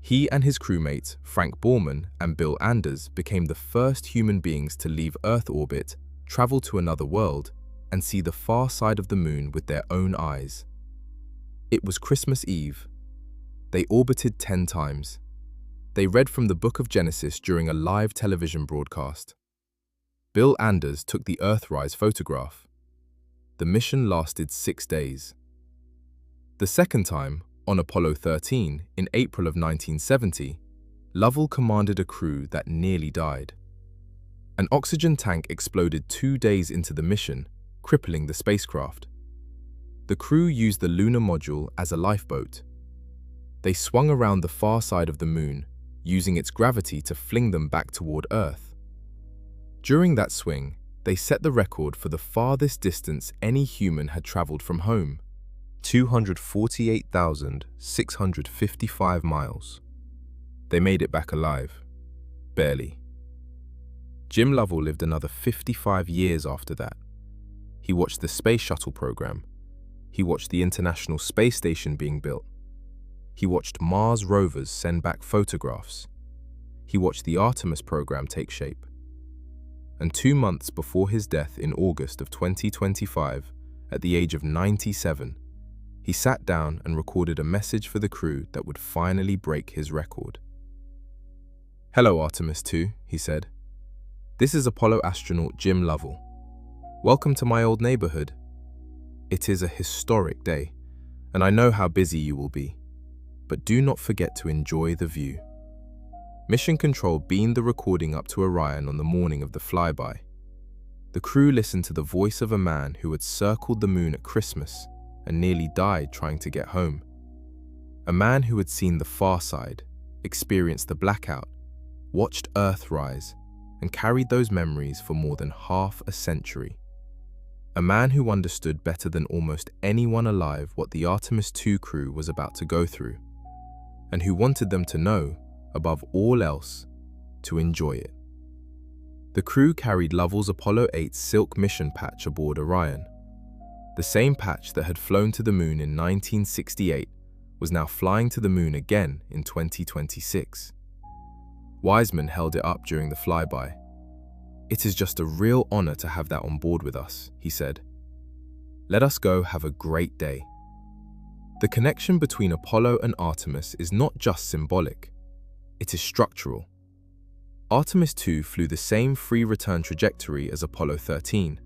He and his crewmates, Frank Borman and Bill Anders, became the first human beings to leave Earth orbit, travel to another world, and see the far side of the Moon with their own eyes. It was Christmas Eve. They orbited 10 times. They read from the Book of Genesis during a live television broadcast. Bill Anders took the Earthrise photograph. The mission lasted 6 days. The second time, on Apollo 13 in April of 1970, Lovell commanded a crew that nearly died. An oxygen tank exploded 2 days into the mission, crippling the spacecraft. The crew used the lunar module as a lifeboat. They swung around the far side of the Moon, using its gravity to fling them back toward Earth. During that swing, they set the record for the farthest distance any human had traveled from home. 248,655 miles. They made it back alive. Barely. Jim Lovell lived another 55 years after that. He watched the Space Shuttle program. He watched the International Space Station being built. He watched Mars rovers send back photographs. He watched the Artemis program take shape. And 2 months before his death in August of 2025, at the age of 97, he sat down and recorded a message for the crew that would finally break his record. "Hello, Artemis II," he said. "This is Apollo astronaut Jim Lovell. Welcome to my old neighborhood. It is a historic day, and I know how busy you will be, but do not forget to enjoy the view." Mission Control beamed the recording up to Orion on the morning of the flyby. The crew listened to the voice of a man who had circled the Moon at Christmas and nearly died trying to get home. A man who had seen the far side, experienced the blackout, watched Earth rise, and carried those memories for more than half a century. A man who understood better than almost anyone alive what the Artemis II crew was about to go through, and who wanted them to know, above all else, to enjoy it. The crew carried Lovell's Apollo 8 silk mission patch aboard Orion. The same patch that had flown to the Moon in 1968 was now flying to the Moon again in 2026. Wiseman held it up during the flyby. "It is just a real honor to have that on board with us," he said. "Let us go have a great day." The connection between Apollo and Artemis is not just symbolic, it is structural. Artemis II flew the same free return trajectory as Apollo 13,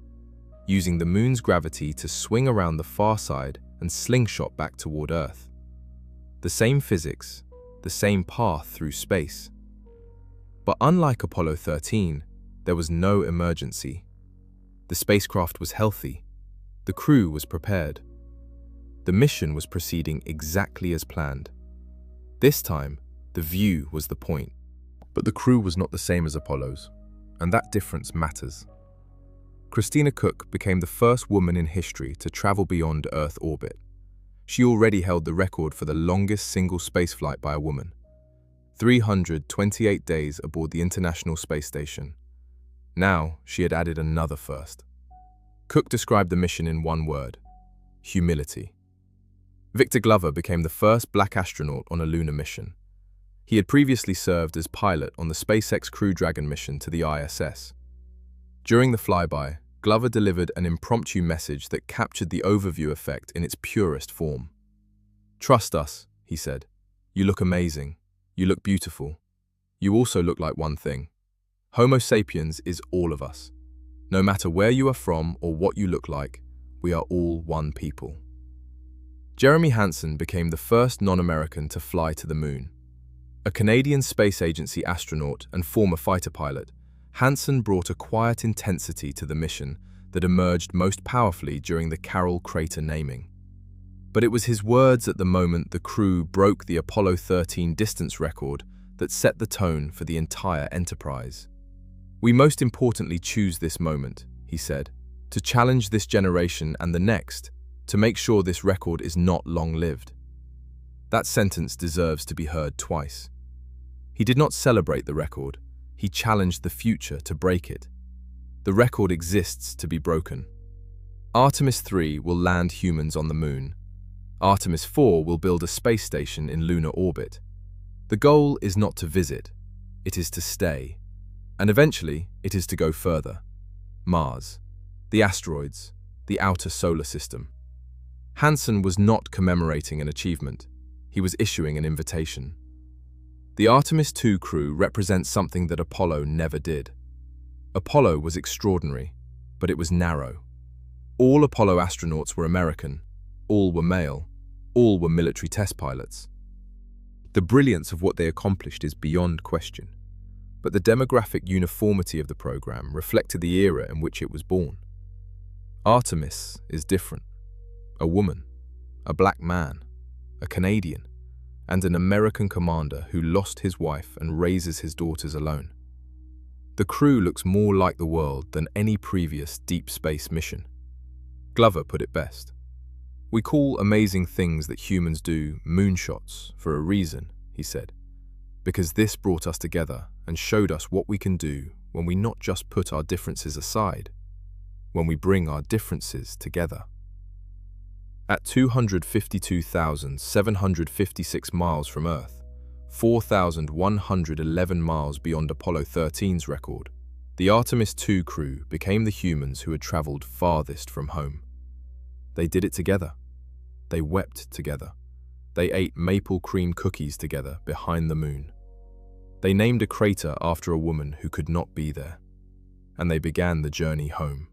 using the Moon's gravity to swing around the far side and slingshot back toward Earth. The same physics, the same path through space. But unlike Apollo 13, there was no emergency. The spacecraft was healthy. The crew was prepared. The mission was proceeding exactly as planned. This time, the view was the point. But the crew was not the same as Apollo's, and that difference matters. Christina Koch became the first woman in history to travel beyond Earth orbit. She already held the record for the longest single spaceflight by a woman. 328 days aboard the International Space Station. Now, she had added another first. Koch described the mission in one word: humility. Victor Glover became the first black astronaut on a lunar mission. He had previously served as pilot on the SpaceX Crew Dragon mission to the ISS. During the flyby, Glover delivered an impromptu message that captured the overview effect in its purest form. "Trust us," he said. "You look amazing. You look beautiful. You also look like one thing. Homo sapiens is all of us. No matter where you are from or what you look like, we are all one people." Jeremy Hansen became the first non-American to fly to the moon. A Canadian Space Agency astronaut and former fighter pilot, Hansen brought a quiet intensity to the mission that emerged most powerfully during the Carroll Crater naming. But it was his words at the moment the crew broke the Apollo 13 distance record that set the tone for the entire enterprise. "We most importantly choose this moment," he said, "to challenge this generation and the next, to make sure this record is not long-lived." That sentence deserves to be heard twice. He did not celebrate the record, he challenged the future to break it. The record exists to be broken. Artemis 3 will land humans on the moon. Artemis 4 will build a space station in lunar orbit. The goal is not to visit, it is to stay. And eventually, it is to go further. Mars, the asteroids, the outer solar system. Hansen was not commemorating an achievement, he was issuing an invitation. The Artemis 2 crew represents something that Apollo never did. Apollo was extraordinary, but it was narrow. All Apollo astronauts were American, all were male, all were military test pilots. The brilliance of what they accomplished is beyond question, but the demographic uniformity of the program reflected the era in which it was born. Artemis is different. A woman, a black man, a Canadian, and an American commander who lost his wife and raises his daughters alone. The crew looks more like the world than any previous deep space mission. Glover put it best. "We call amazing things that humans do moonshots for a reason," he said, "because this brought us together and showed us what we can do when we not just put our differences aside, when we bring our differences together." At 252,756 miles from Earth, 4,111 miles beyond Apollo 13's record, the Artemis 2 crew became the humans who had traveled farthest from home. They did it together. They wept together. They ate maple cream cookies together behind the moon. They named a crater after a woman who could not be there. And they began the journey home.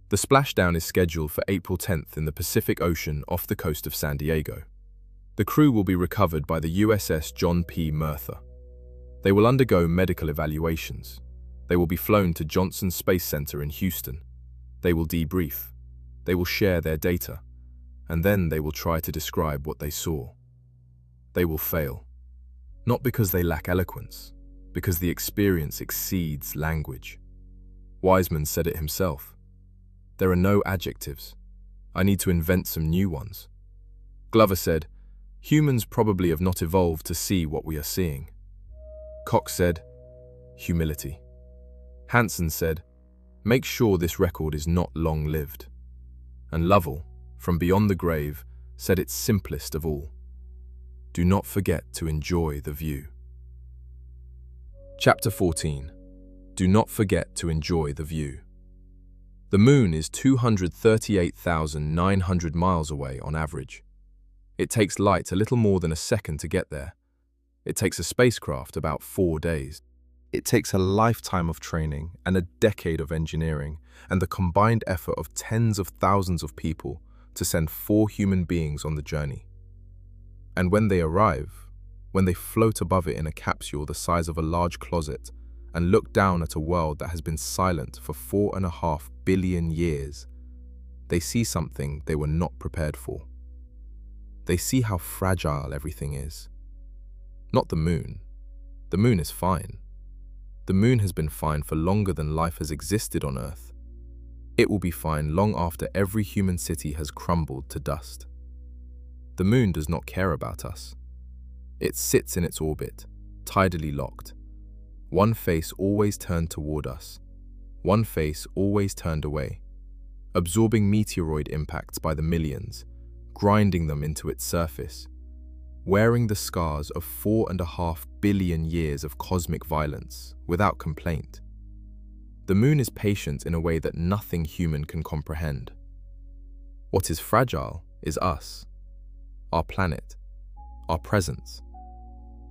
The splashdown is scheduled for April 10th in the Pacific Ocean off the coast of San Diego. The crew will be recovered by the USS John P. Murtha. They will undergo medical evaluations. They will be flown to Johnson Space Center in Houston. They will debrief. They will share their data. And then they will try to describe what they saw. They will fail. Not because they lack eloquence, because the experience exceeds language. Wiseman said it himself. "There are no adjectives. I need to invent some new ones." Glover said, "Humans probably have not evolved to see what we are seeing." Cox said, "Humility." Hansen said, "Make sure this record is not long-lived." And Lovell, from beyond the grave, said its simplest of all. Do not forget to enjoy the view. Chapter 14. Do not forget to enjoy the view. The moon is 238,900 miles away on average. It takes light a little more than a second to get there. It takes a spacecraft about 4 days. It takes a lifetime of training and a decade of engineering and the combined effort of tens of thousands of people to send 4 human beings on the journey. And when they arrive, when they float above it in a capsule the size of a large closet and look down at a world that has been silent for 4.5 billion years, they see something they were not prepared for. They see how fragile everything is. Not the moon. The moon is fine. The moon has been fine for longer than life has existed on Earth. It will be fine long after every human city has crumbled to dust. The moon does not care about us. It sits in its orbit, tidally locked. One face always turned toward us. One face always turned away, absorbing meteoroid impacts by the millions, grinding them into its surface, wearing the scars of 4.5 billion years of cosmic violence without complaint. The moon is patient in a way that nothing human can comprehend. What is fragile is us, our planet, our presence.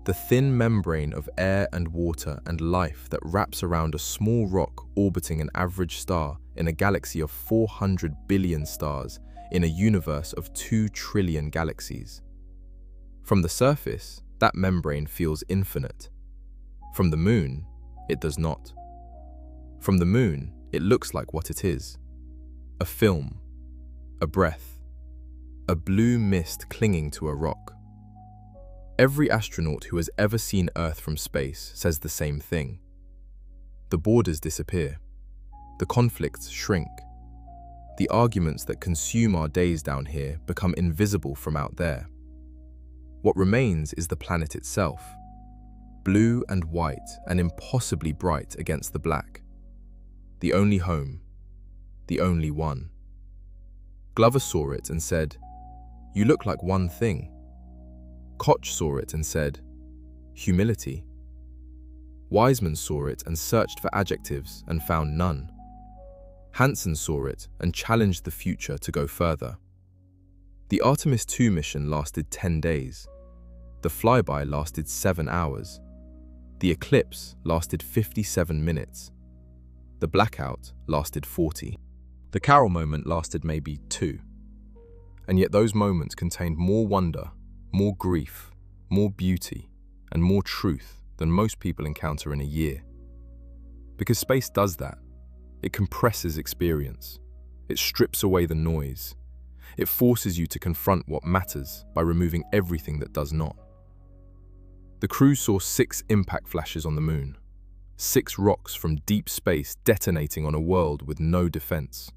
The thin membrane of air and water and life that wraps around a small rock orbiting an average star in a galaxy of 400 billion stars in a universe of 2 trillion galaxies. From the surface, that membrane feels infinite. From the moon, it does not. From the moon, it looks like what it is: a film, a breath, a blue mist clinging to a rock. Every astronaut who has ever seen Earth from space says the same thing. The borders disappear. The conflicts shrink. The arguments that consume our days down here become invisible from out there. What remains is the planet itself, blue and white and impossibly bright against the black. The only home, the only one. Glover saw it and said, "You look like one thing." Koch saw it and said, "Humility." Wiseman saw it and searched for adjectives and found none. Hansen saw it and challenged the future to go further. The Artemis II mission lasted 10 days. The flyby lasted 7 hours. The eclipse lasted 57 minutes. The blackout lasted 40. The Carol moment lasted maybe 2. And yet those moments contained more wonder, more grief, more beauty, and more truth than most people encounter in a year. Because space does that. It compresses experience. It strips away the noise. It forces you to confront what matters by removing everything that does not. The crew saw 6 impact flashes on the moon, 6 rocks from deep space detonating on a world with no defense.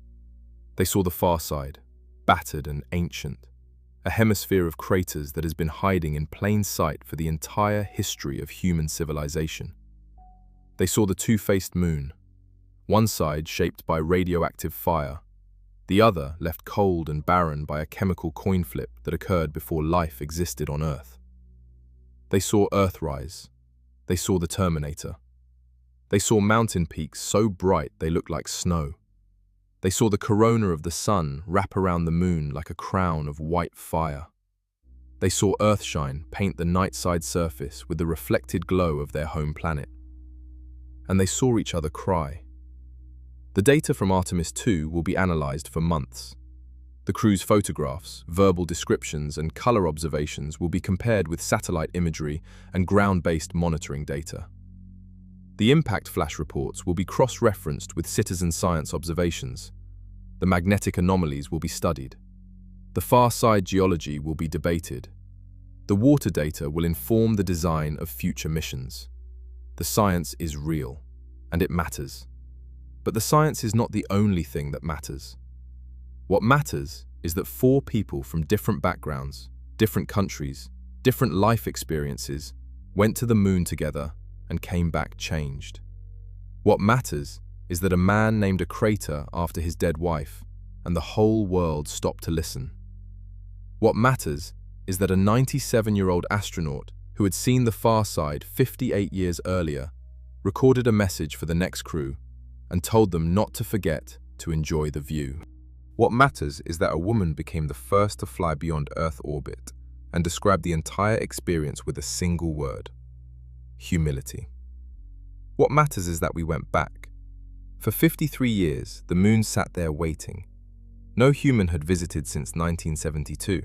They saw the far side, battered and ancient, a hemisphere of craters that has been hiding in plain sight for the entire history of human civilization. They saw the two-faced moon, one side shaped by radioactive fire, the other left cold and barren by a chemical coin flip that occurred before life existed on Earth. They saw Earthrise. They saw the Terminator. They saw mountain peaks so bright they looked like snow. They saw the corona of the sun wrap around the moon like a crown of white fire. They saw Earthshine paint the night-side surface with the reflected glow of their home planet. And they saw each other cry. The data from Artemis II will be analyzed for months. The crew's photographs, verbal descriptions, and color observations will be compared with satellite imagery and ground-based monitoring data. The impact flash reports will be cross-referenced with citizen science observations. The magnetic anomalies will be studied. The far-side geology will be debated. The water data will inform the design of future missions. The science is real, and it matters. But the science is not the only thing that matters. What matters is that 4 people from different backgrounds, different countries, different life experiences went to the moon together and came back changed. What matters is that a man named a crater after his dead wife, and the whole world stopped to listen. What matters is that a 97-year-old astronaut who had seen the far side 58 years earlier recorded a message for the next crew and told them not to forget to enjoy the view. What matters is that a woman became the first to fly beyond Earth orbit and described the entire experience with a single word: humility. What matters is that we went back. For 53 years, the moon sat there waiting. No human had visited since 1972.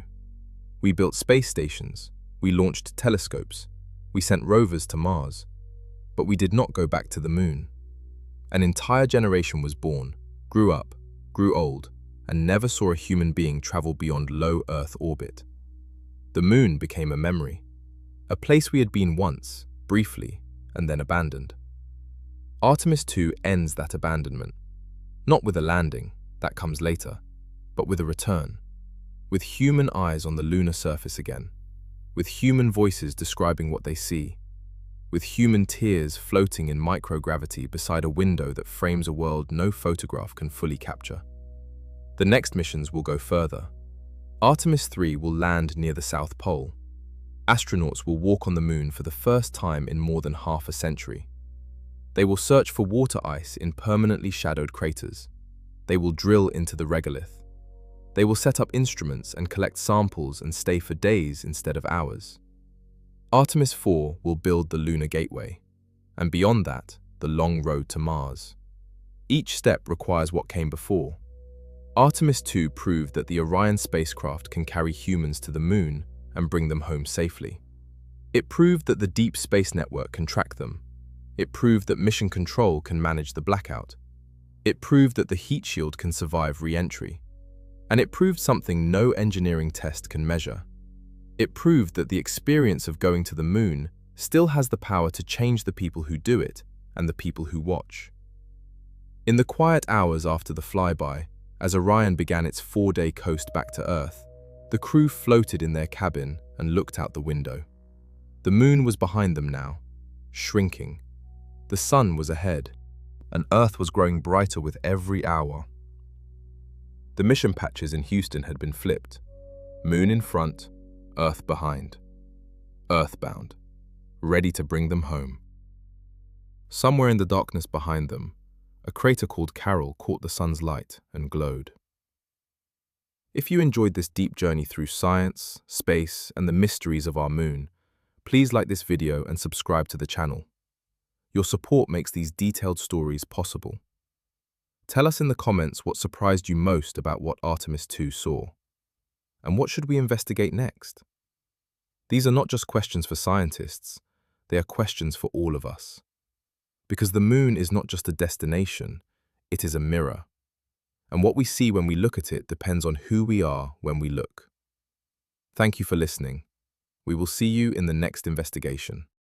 We built space stations, we launched telescopes, we sent rovers to Mars, but we did not go back to the moon. An entire generation was born, grew up, grew old, and never saw a human being travel beyond low Earth orbit. The moon became a memory, a place we had been once, briefly, and then abandoned. Artemis II ends that abandonment, not with a landing, that comes later, but with a return, with human eyes on the lunar surface again, with human voices describing what they see, with human tears floating in microgravity beside a window that frames a world no photograph can fully capture. The next missions will go further. Artemis III will land near the South Pole. Astronauts will walk on the moon for the first time in more than half a century. They will search for water ice in permanently shadowed craters. They will drill into the regolith. They will set up instruments and collect samples and stay for days instead of hours. Artemis 4 will build the lunar gateway, and beyond that, the long road to Mars. Each step requires what came before. Artemis 2 proved that the Orion spacecraft can carry humans to the moon and bring them home safely. It proved that the Deep Space Network can track them. It proved that Mission Control can manage the blackout. It proved that the heat shield can survive re-entry. And it proved something no engineering test can measure. It proved that the experience of going to the moon still has the power to change the people who do it and the people who watch. In the quiet hours after the flyby, as Orion began its 4-day coast back to Earth, the crew floated in their cabin and looked out the window. The moon was behind them now, shrinking. The sun was ahead, and Earth was growing brighter with every hour. The mission patches in Houston had been flipped. Moon in front, Earth behind. Earthbound, ready to bring them home. Somewhere in the darkness behind them, a crater called Carroll caught the sun's light and glowed. If you enjoyed this deep journey through science, space, and the mysteries of our moon, please like this video and subscribe to the channel. Your support makes these detailed stories possible. Tell us in the comments what surprised you most about what Artemis 2 saw. And what should we investigate next? These are not just questions for scientists, they are questions for all of us. Because the moon is not just a destination, it is a mirror. And what we see when we look at it depends on who we are when we look. Thank you for listening. We will see you in the next investigation.